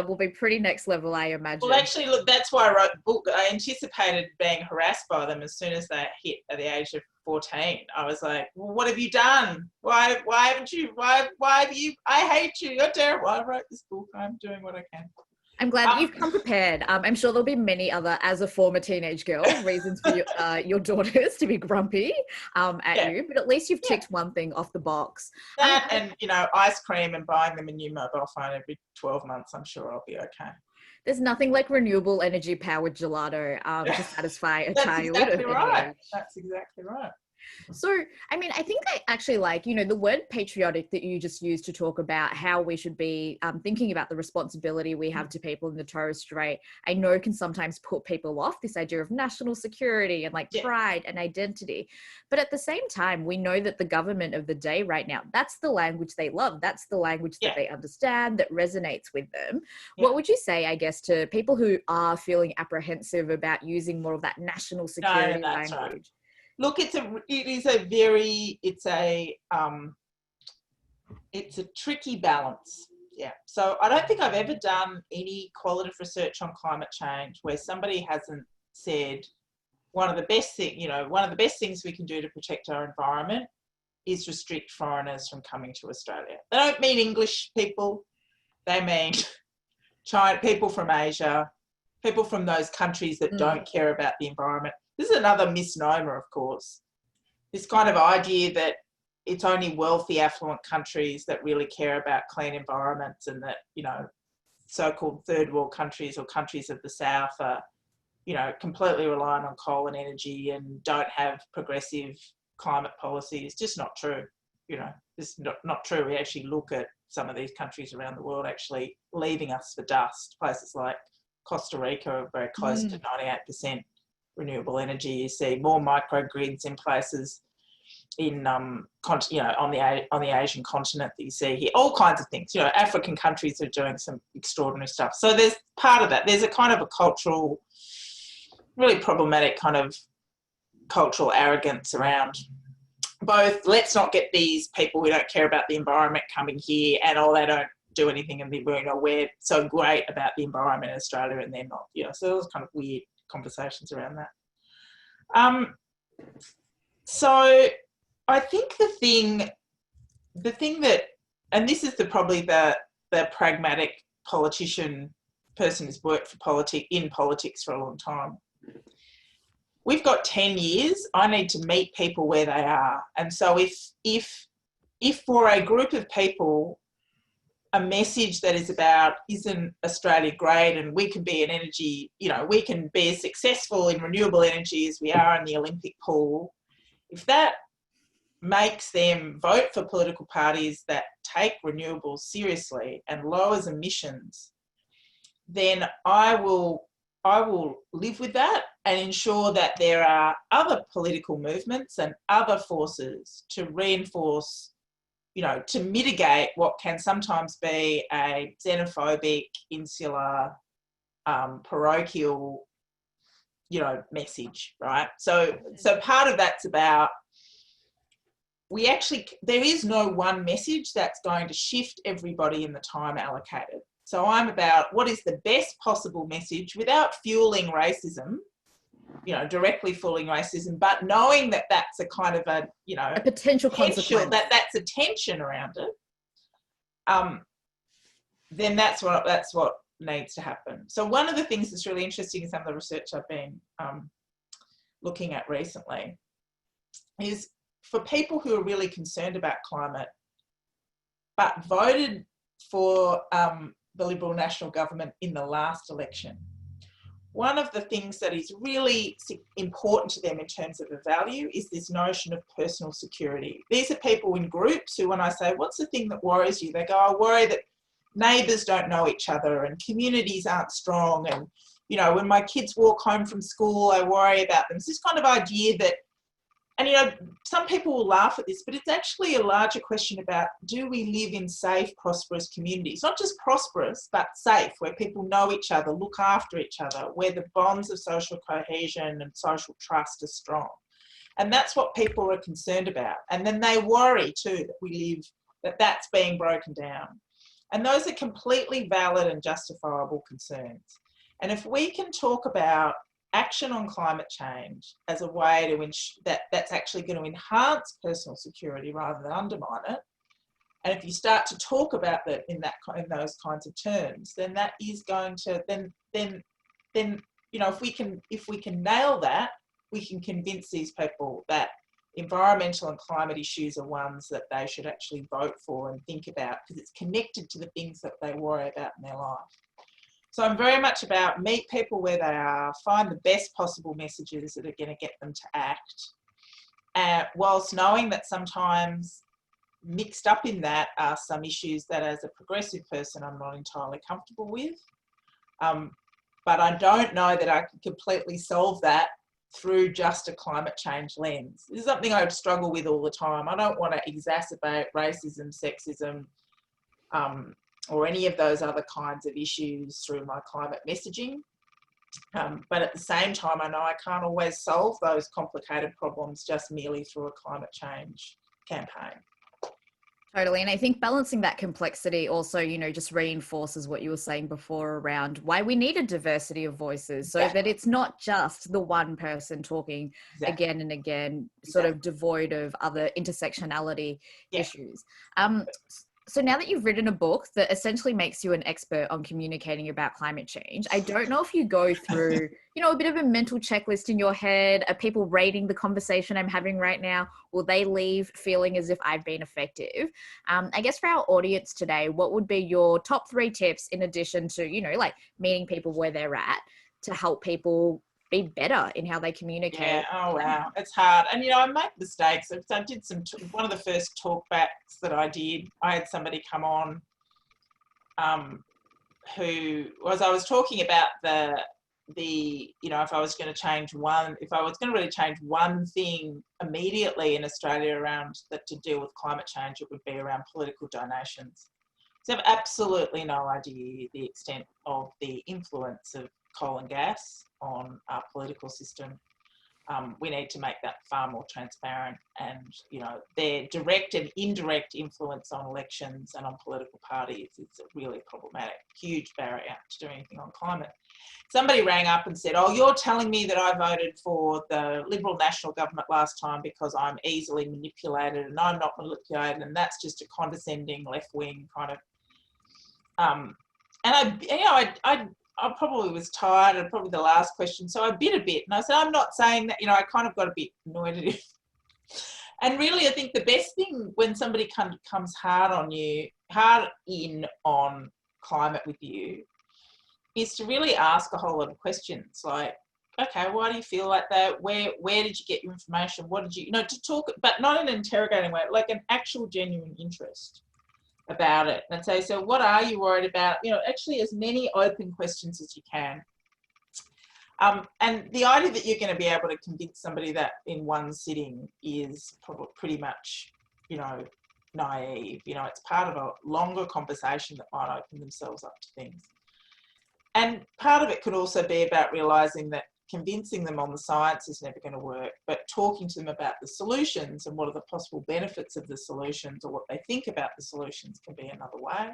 S3: will be pretty next level, I imagine.
S2: Well, actually, look, that's why I wrote the book. I anticipated being harassed by them as soon as they hit at the age of 14. I was like, well, what have you done? Why have you, I hate you, you're terrible. I wrote this book, I'm doing what I can.
S3: I'm glad you've come prepared. I'm sure there'll be many other, as a former teenage girl, reasons for your daughters to be grumpy at you, but at least you've ticked one thing off the box.
S2: That and, you know, ice cream and buying them a new mobile phone every 12 months, I'm sure I'll be okay.
S3: There's nothing like renewable energy powered gelato to satisfy a child.
S2: Exactly right. That's exactly right.
S3: So, I mean, I think I actually like, you know, the word patriotic that you just used to talk about how we should be thinking about the responsibility we have to people in the Torres Strait, I know can sometimes put people off, this idea of national security and like pride and identity. But at the same time, we know that the government of the day right now, that's the language they love. That's the language that they understand, that resonates with them. What would you say, I guess, to people who are feeling apprehensive about using more of that national security language?
S2: Right. Look, it's a tricky balance. Yeah. So I don't think I've ever done any qualitative research on climate change where somebody hasn't said one of the best things we can do to protect our environment is restrict foreigners from coming to Australia. They don't mean English people. They mean China, people from Asia, people from those countries that don't care about the environment. This is another misnomer, of course. This kind of idea that it's only wealthy, affluent countries that really care about clean environments, and that, you know, so-called third world countries or countries of the South are, you know, completely reliant on coal and energy and don't have progressive climate policy. It's just not true. You know, it's not true. We actually look at some of these countries around the world actually leaving us for dust. Places like Costa Rica are very close to 98% renewable energy. You see more microgrids in places in, you know, on the Asian continent that you see here. All kinds of things. You know, African countries are doing some extraordinary stuff. So there's part of that. There's a kind of a cultural, really problematic kind of cultural arrogance around both. Let's not get these people who don't care about the environment coming here, and they don't do anything, and you know, we're so great about the environment in Australia and they're not. You know, so there's kind of weird conversations around that. So I think the thing that, and this is probably the pragmatic person who's worked in politics for a long time. We've got 10 years. I need to meet people where they are. And so if for a group of people, a message that is about, isn't Australia great and we can be an energy, we can be as successful in renewable energy as we are in the Olympic pool, if that makes them vote for political parties that take renewables seriously and lowers emissions, then I will live with that and ensure that there are other political movements and other forces to reinforce, to mitigate what can sometimes be a xenophobic, insular, parochial, message, right? So part of that's about, there is no one message that's going to shift everybody in the time allocated. So I'm about what is the best possible message without fueling racism, directly fueling racism, but knowing that that's a kind of a
S3: potential consequence,
S2: that's a tension around it. Then that's what needs to happen. So one of the things that's really interesting in some of the research I've been looking at recently is for people who are really concerned about climate, but voted for the Liberal National Government in the last election. One of the things that is really important to them in terms of a value is this notion of personal security. These are people in groups who, when I say, what's the thing that worries you? They go, I worry that neighbours don't know each other and communities aren't strong. And, when my kids walk home from school, I worry about them. It's this kind of idea that, and, some people will laugh at this, but it's actually a larger question about, do we live in safe, prosperous communities? Not just prosperous, but safe, where people know each other, look after each other, where the bonds of social cohesion and social trust are strong. And that's what people are concerned about. And then they worry too that that's being broken down. And those are completely valid and justifiable concerns. And if we can talk about action on climate change as a way to ensure that's actually going to enhance personal security rather than undermine it, and if you start to talk about that in those kinds of terms, then that is going to then if we can nail that, we can convince these people that environmental and climate issues are ones that they should actually vote for and think about, because it's connected to the things that they worry about in their life. So I'm very much about meet people where they are, find the best possible messages that are going to get them to act, whilst knowing that sometimes mixed up in that are some issues that as a progressive person I'm not entirely comfortable with. But I don't know that I can completely solve that through just a climate change lens. This is something I struggle with all the time. I don't want to exacerbate racism, sexism, or any of those other kinds of issues through my climate messaging. But at the same time, I know I can't always solve those complicated problems just merely through a climate change campaign.
S3: Totally. And I think balancing that complexity also, just reinforces what you were saying before around why we need a diversity of voices, so that it's not just the one person talking again and again, sort of devoid of other intersectionality issues. So now that you've written a book that essentially makes you an expert on communicating about climate change, I don't know if you go through, a bit of a mental checklist in your head. Are people rating the conversation I'm having right now? Will they leave feeling as if I've been effective? I guess for our audience today, what would be your top 3 tips in addition to, like meeting people where they're at to help people be better in how they communicate?
S2: Yeah, oh wow, it's hard. And I make mistakes. I did one of the first talkbacks that I did, I had somebody come on who I was talking about if I was going to really change one thing immediately in Australia around that to deal with climate change, it would be around political donations. So I have absolutely no idea the extent of the influence of coal and gas on our political system. We need to make that far more transparent, and their direct and indirect influence on elections and on political parties is a really problematic, huge barrier to doing anything on climate. Somebody rang up and said, oh, you're telling me that I voted for the Liberal National Government last time because I'm easily manipulated, and I'm not manipulated, and that's just a condescending left-wing kind of I probably was tired, and probably the last question, so I bit a bit. And I said, I'm not saying that, I kind of got a bit annoyed at it. And really, I think the best thing when somebody comes hard on you, hard in on climate with you is to really ask a whole lot of questions like, okay, why do you feel like that? Where did you get your information? What did you know, to talk, but not in an interrogating way, like an actual genuine interest about it. And say, so what are you worried about? You know, actually as many open questions as you can. And the idea that you're going to be able to convince somebody that in one sitting is probably pretty much, you know, naive. You know, it's part of a longer conversation that might open themselves up to things. And part of it could also be about realising that convincing them on the science is never going to work, but talking to them about the solutions and what are the possible benefits of the solutions or what they think about the solutions can be another way.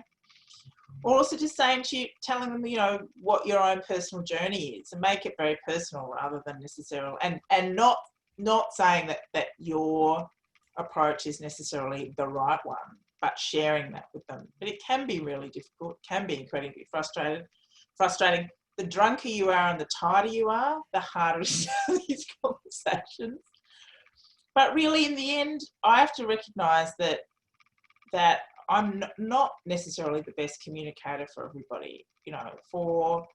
S2: Or also just saying to you, telling them, you know, what your own personal journey is and make it very personal rather than necessarily, and not saying that your approach is necessarily the right one, but sharing that with them. But it can be really difficult, can be incredibly frustrating. The drunker you are and the tighter you are, the harder it is to have these conversations. But really, in the end, I have to recognise that I'm not necessarily the best communicator for everybody. You know,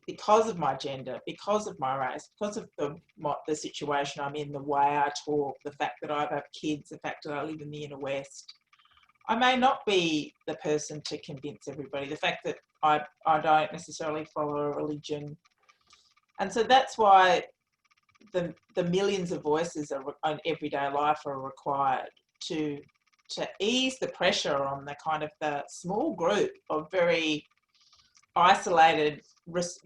S2: because of my gender, because of my race, because of the situation I'm in, the way I talk, the fact that I have kids, the fact that I live in the inner west, I may not be the person to convince everybody. The fact that I don't necessarily follow a religion. And so that's why the millions of voices in everyday life are required to ease the pressure on the kind of the small group of very isolated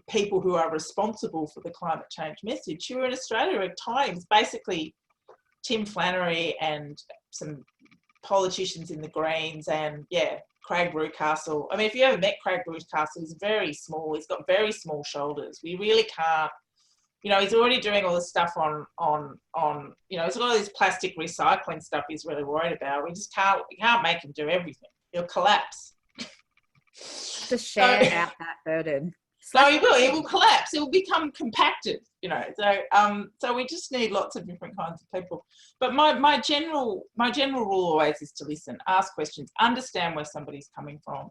S2: people who are responsible for the climate change message. Who in Australia at times, basically Tim Flannery and some politicians in the Greens and Craig Brewcastle. I mean, if you ever met Craig Brewcastle, he's very small. He's got very small shoulders. We really can't, you know, he's already doing all this stuff on you know, he's got all this plastic recycling stuff he's really worried about. We can't make him do everything. He'll collapse.
S3: To share out that burden.
S2: So he will collapse. It will become compacted, you know. So we just need lots of different kinds of people. But my general rule always is to listen, ask questions, understand where somebody's coming from,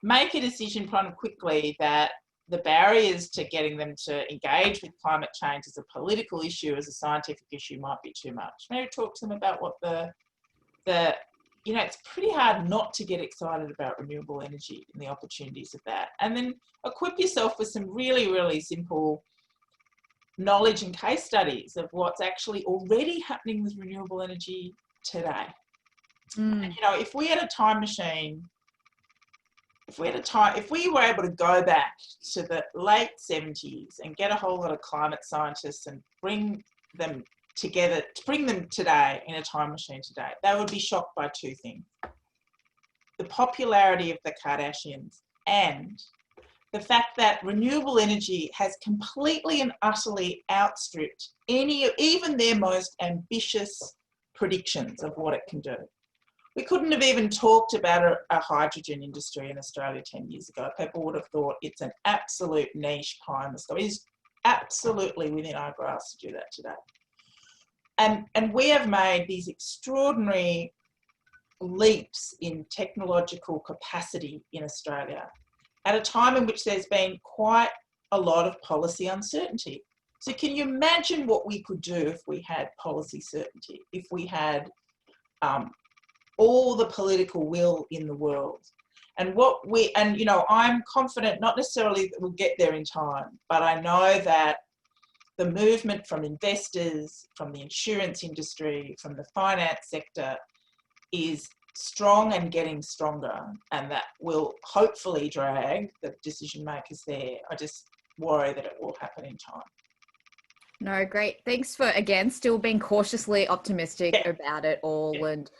S2: make a decision kind of quickly that the barriers to getting them to engage with climate change as a political issue, as a scientific issue, might be too much. Maybe talk to them about what the you know, it's pretty hard not to get excited about renewable energy and the opportunities of that. And then equip yourself with some really, really simple knowledge and case studies of what's actually already happening with renewable energy today. And, you know, if we had a time machine, if we were able to go back to the late 70s and get a whole lot of climate scientists and bring them together, to bring them today in a time machine today, they would be shocked by two things: the popularity of the Kardashians and the fact that renewable energy has completely and utterly outstripped even their most ambitious predictions of what it can do. We couldn't have even talked about a hydrogen industry in Australia 10 years ago. People would have thought it's an absolute niche pie in the sky. It is absolutely within our grasp to do that today. And we have made these extraordinary leaps in technological capacity in Australia at a time in which there's been quite a lot of policy uncertainty. So can you imagine what we could do if we had policy certainty, if we had all the political will in the world? And you know, I'm confident, not necessarily that we'll get there in time, but I know that the movement from investors, from the insurance industry, from the finance sector is strong and getting stronger, and that will hopefully drag the decision makers there. I just worry that it will happen in time.
S3: No, great. Thanks for, again, still being cautiously optimistic about it all. And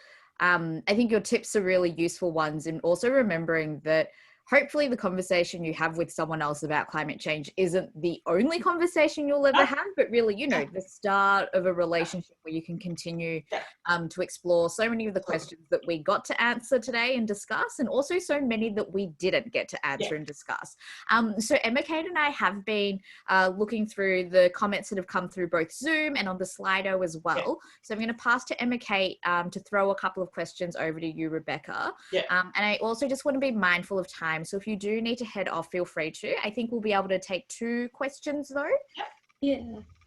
S3: I think your tips are really useful ones, and also remembering that hopefully the conversation you have with someone else about climate change isn't the only conversation you'll ever have, but really, you know, the start of a relationship where you can continue to explore so many of the questions that we got to answer today and discuss, and also so many that we didn't get to answer and discuss. So Emma, Kate and I have been looking through the comments that have come through both Zoom and on the Slido as well. So I'm going to pass to Emma Kate to throw a couple of questions over to you, Rebecca. And I also just want to be mindful of time. So if you do need to head off, feel free to. I think we'll be able to take 2 questions though.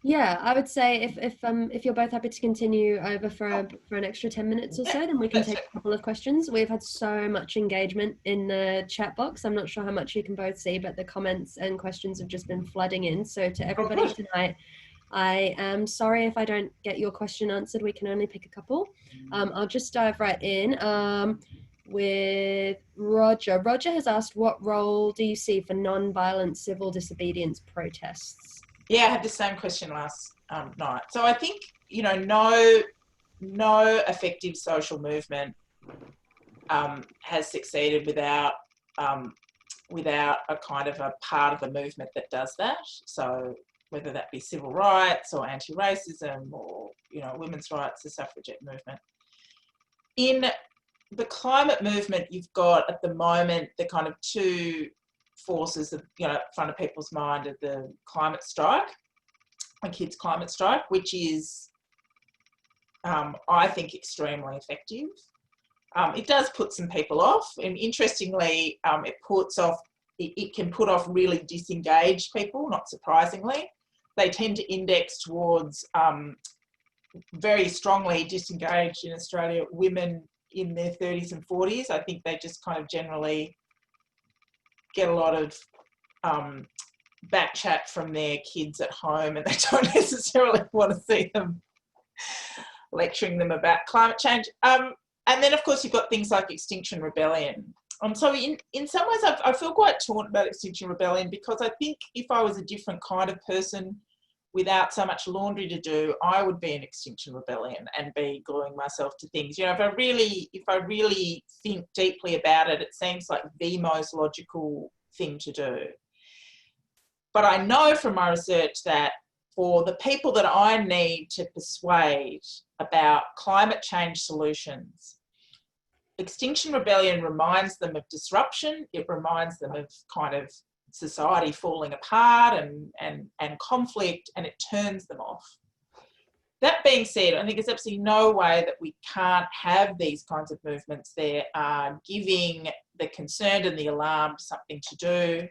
S1: Yeah, I would say if you're both happy to continue over for an extra 10 minutes or so, then we can take a couple of questions. We've had so much engagement in the chat box. I'm not sure how much you can both see, but the comments and questions have just been flooding in. So to everybody tonight, I am sorry if I don't get your question answered. We can only pick a couple. I'll just dive right in with Roger. Roger has asked, what role do you see for non-violent civil disobedience protests?
S2: Yeah, I had the same question last night. So I think, you know, no effective social movement has succeeded without a kind of a part of a movement that does that. So whether that be civil rights or anti-racism or, you know, women's rights, the suffragette movement. In the climate movement, you've got at the moment the kind of 2 forces that, you know, in front of people's mind are the climate strike, the kids' climate strike, which is, I think, extremely effective. It does put some people off, and interestingly, it can put off really disengaged people, not surprisingly. They tend to index towards very strongly disengaged in Australia women in their 30s and 40s. I think they just kind of generally get a lot of back chat from their kids at home, and they don't necessarily want to see them lecturing them about climate change. And then, of course, you've got things like Extinction Rebellion. So in some ways, I feel quite torn about Extinction Rebellion, because I think if I was a different kind of person without so much laundry to do, I would be in Extinction Rebellion and be gluing myself to things. You know, if I really think deeply about it, it seems like the most logical thing to do. But I know from my research that for the people that I need to persuade about climate change solutions, Extinction Rebellion reminds them of disruption. It reminds them of kind of society falling apart and conflict, and it turns them off. That being said, I think there's absolutely no way that we can't have these kinds of movements. They are giving the concerned and the alarmed something to do.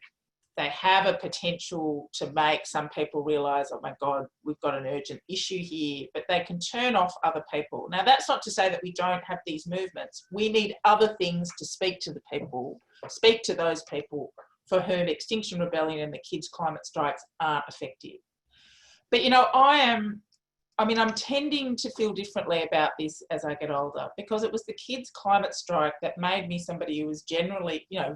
S2: They have a potential to make some people realise, oh my God, we've got an urgent issue here, but they can turn off other people. Now, that's not to say that we don't have these movements. We need other things to speak to the people, speak to those people for whom Extinction Rebellion and the kids' climate strikes aren't effective. But, you know, I'm tending to feel differently about this as I get older, because it was the kids' climate strike that made me somebody who was generally, you know,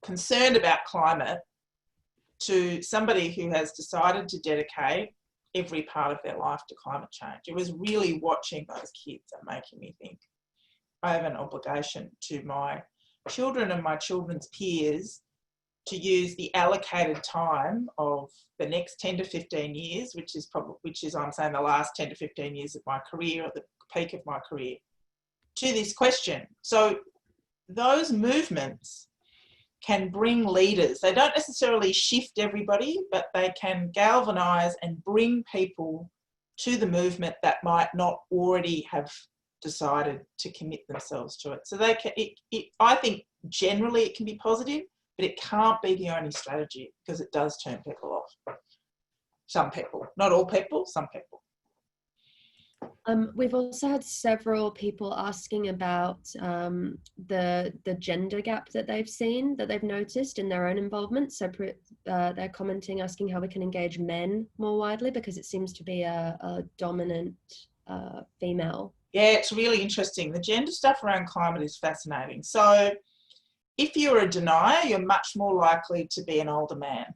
S2: concerned about climate to somebody who has decided to dedicate every part of their life to climate change. It was really watching those kids that making me think I have an obligation to my children and my children's peers to use the allocated time of the next 10 to 15 years, which is I'm saying the last 10 to 15 years of my career, or the peak of my career, to this question. So those movements can bring leaders. They don't necessarily shift everybody, but they can galvanise and bring people to the movement that might not already have decided to commit themselves to it. So they can, I think generally it can be positive, but it can't be the only strategy, because it does turn people off. Some people, not all people, some people.
S1: We've also had several people asking about the gender gap that they've seen, that they've noticed in their own involvement. So they're commenting, asking how we can engage men more widely, because it seems to be a dominant female.
S2: Yeah, it's really interesting. The gender stuff around climate is fascinating. So if you're a denier, you're much more likely to be an older man.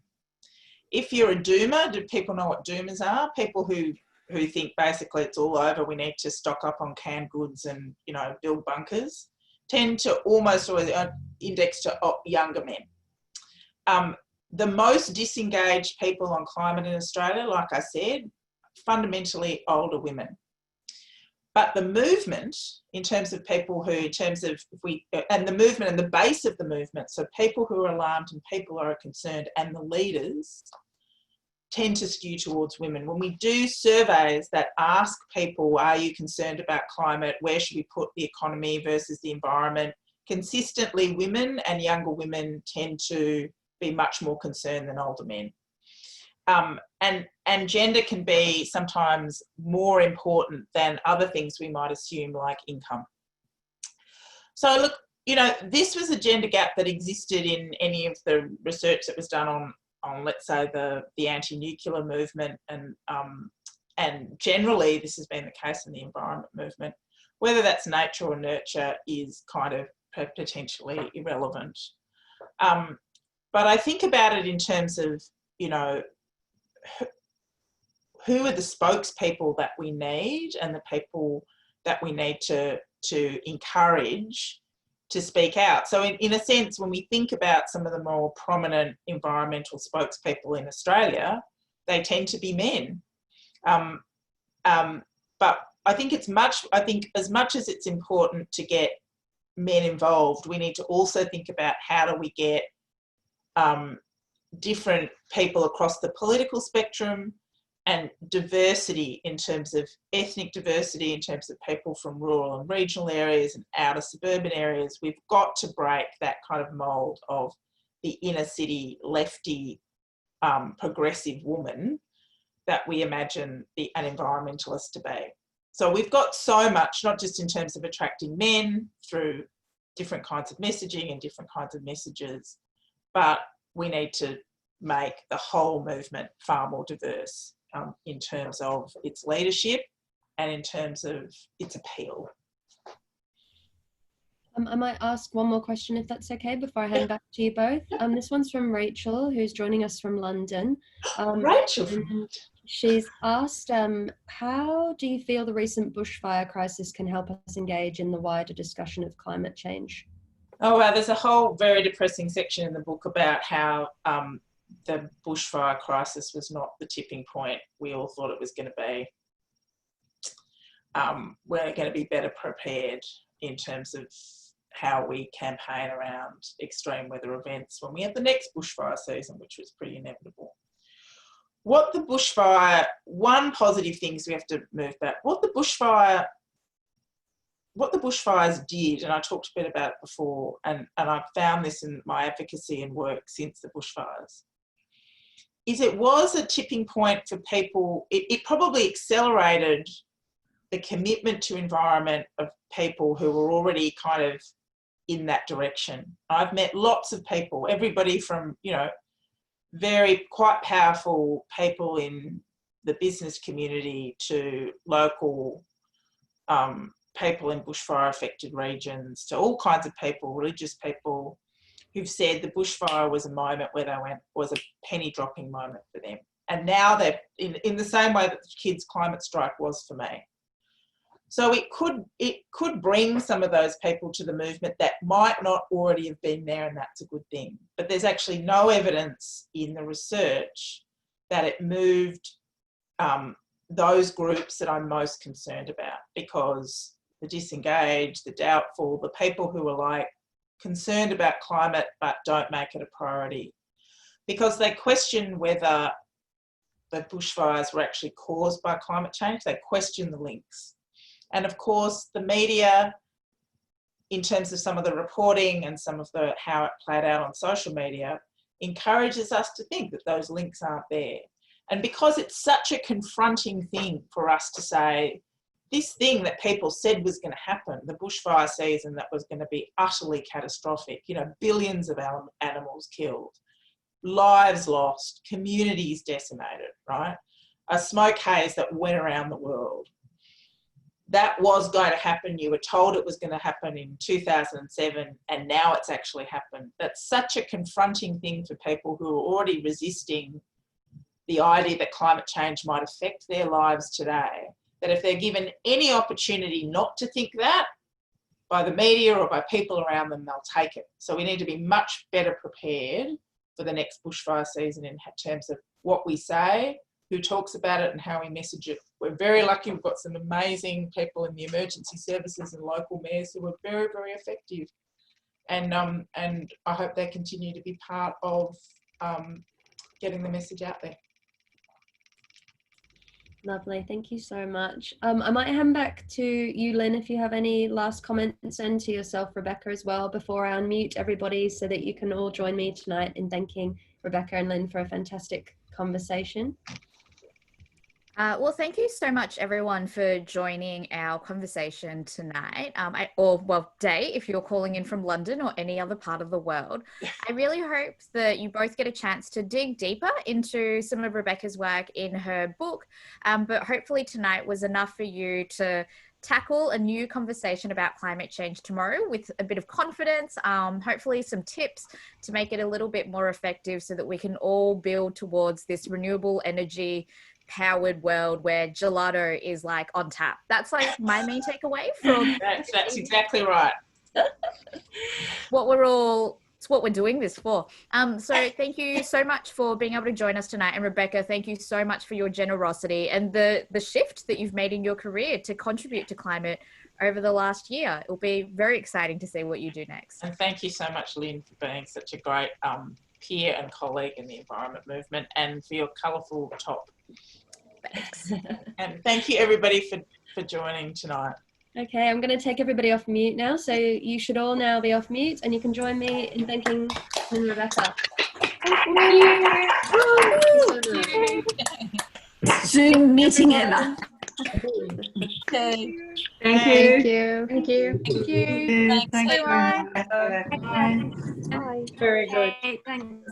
S2: If you're a doomer, do people know what doomers are? People who think basically it's all over, we need to stock up on canned goods and, you know, build bunkers. tend to almost always index to younger men. The most disengaged people on climate in Australia, like I said, fundamentally older women. But the movement, in terms of people who, and the movement and the base of the movement, so people who are alarmed and people who are concerned and the leaders tend to skew towards women. When we do surveys that ask people, are you concerned about climate? Where should we put the economy versus the environment? Consistently, women and younger women tend to be much more concerned than older men. And gender can be sometimes more important than other things we might assume, like income. So look, this was a gender gap that existed in any of the research that was done on let's say, the anti-nuclear movement, and generally this has been the case in the environment movement. Whether that's nature or nurture is kind of potentially irrelevant. But I think about it in terms of, who are the spokespeople that we need and the people that we need to encourage to speak out. So in a sense, when we think about some of the more prominent environmental spokespeople in Australia, they tend to be men. But I think as much as it's important to get men involved, we need to also think about how do we get different people across the political spectrum and diversity in terms of ethnic diversity, in terms of people from rural and regional areas and outer suburban areas. We've got to break that kind of mould of the inner city lefty progressive woman that we imagine an environmentalist to be. So we've got so much, not just in terms of attracting men through different kinds of messaging and different kinds of messages, but we need to make the whole movement far more diverse in terms of its leadership and in terms of its appeal.
S1: I might ask one more question, if that's okay, before I hand back to you both. This one's from Rachel, who's joining us from London.
S2: Rachel.
S1: She's asked, how do you feel the recent bushfire crisis can help us engage in the wider discussion of climate change?
S2: Oh, wow, there's a whole very depressing section in the book about how the bushfire crisis was not the tipping point we all thought it was going to be. We're going to be better prepared in terms of how we campaign around extreme weather events when we have the next bushfire season, which was pretty inevitable. What the bushfire, one positive thing is we have to move back. What the bushfires did, and I talked a bit about it before, and I've found this in my advocacy and work since the bushfires, is it was a tipping point for people. It probably accelerated the commitment to environment of people who were already kind of in that direction. I've met lots of people, everybody from, very quite powerful people in the business community to local people in bushfire affected regions, to all kinds of people, religious people, who've said the bushfire was a moment where they was a penny dropping moment for them. And now they're in the same way that the kids' climate strike was for me. So it could bring some of those people to the movement that might not already have been there, and that's a good thing. But there's actually no evidence in the research that it moved those groups that I'm most concerned about, because the disengaged, the doubtful, the people who are like concerned about climate but don't make it a priority, because they question whether the bushfires were actually caused by climate change. They question the links. And of course, the media, in terms of some of the reporting and some of how it played out on social media, encourages us to think that those links aren't there. And because it's such a confronting thing for us to say, this thing that people said was going to happen, the bushfire season that was going to be utterly catastrophic, billions of animals killed, lives lost, communities decimated, right? A smoke haze that went around the world. That was going to happen. You were told it was going to happen in 2007, and now it's actually happened. That's such a confronting thing for people who are already resisting the idea that climate change might affect their lives today, that if they're given any opportunity not to think that, by the media or by people around them, they'll take it. So we need to be much better prepared for the next bushfire season in terms of what we say, who talks about it and how we message it. We're very lucky. We've got some amazing people in the emergency services and local mayors who are very, very effective. And I hope they continue to be part of getting the message out there.
S1: Lovely, thank you so much. I might hand back to you, Lynn, if you have any last comments, and to yourself, Rebecca, as well, before I unmute everybody so that you can all join me tonight in thanking Rebecca and Lynn for a fantastic conversation.
S3: Well, thank you so much, everyone, for joining our conversation tonight, or day, if you're calling in from London or any other part of the world. I really hope that you both get a chance to dig deeper into some of Rebecca's work in her book, but hopefully tonight was enough for you to tackle a new conversation about climate change tomorrow with a bit of confidence, hopefully some tips to make it a little bit more effective so that we can all build towards this renewable energy powered world where gelato is like on tap. That's like my main takeaway from
S2: that's exactly right.
S3: It's what we're doing this for. So thank you so much for being able to join us tonight. And Rebecca, thank you so much for your generosity and the shift that you've made in your career to contribute to climate over the last year. It'll be very exciting to see what you do next.
S2: And thank you so much, Lynn, for being such a great peer and colleague in the environment movement, and for your colourful top.
S3: Thanks.
S2: And thank you, everybody, for joining tonight.
S1: Okay, I'm going to take everybody off mute now, so you should all now be off mute, and you can join me in thanking Lynn and Rebecca.
S4: Zoom meeting ever. Okay. Thank you.
S3: Thank you.
S4: Thank you.
S3: Thanks, everyone.
S4: Bye. Very good.
S1: Thanks.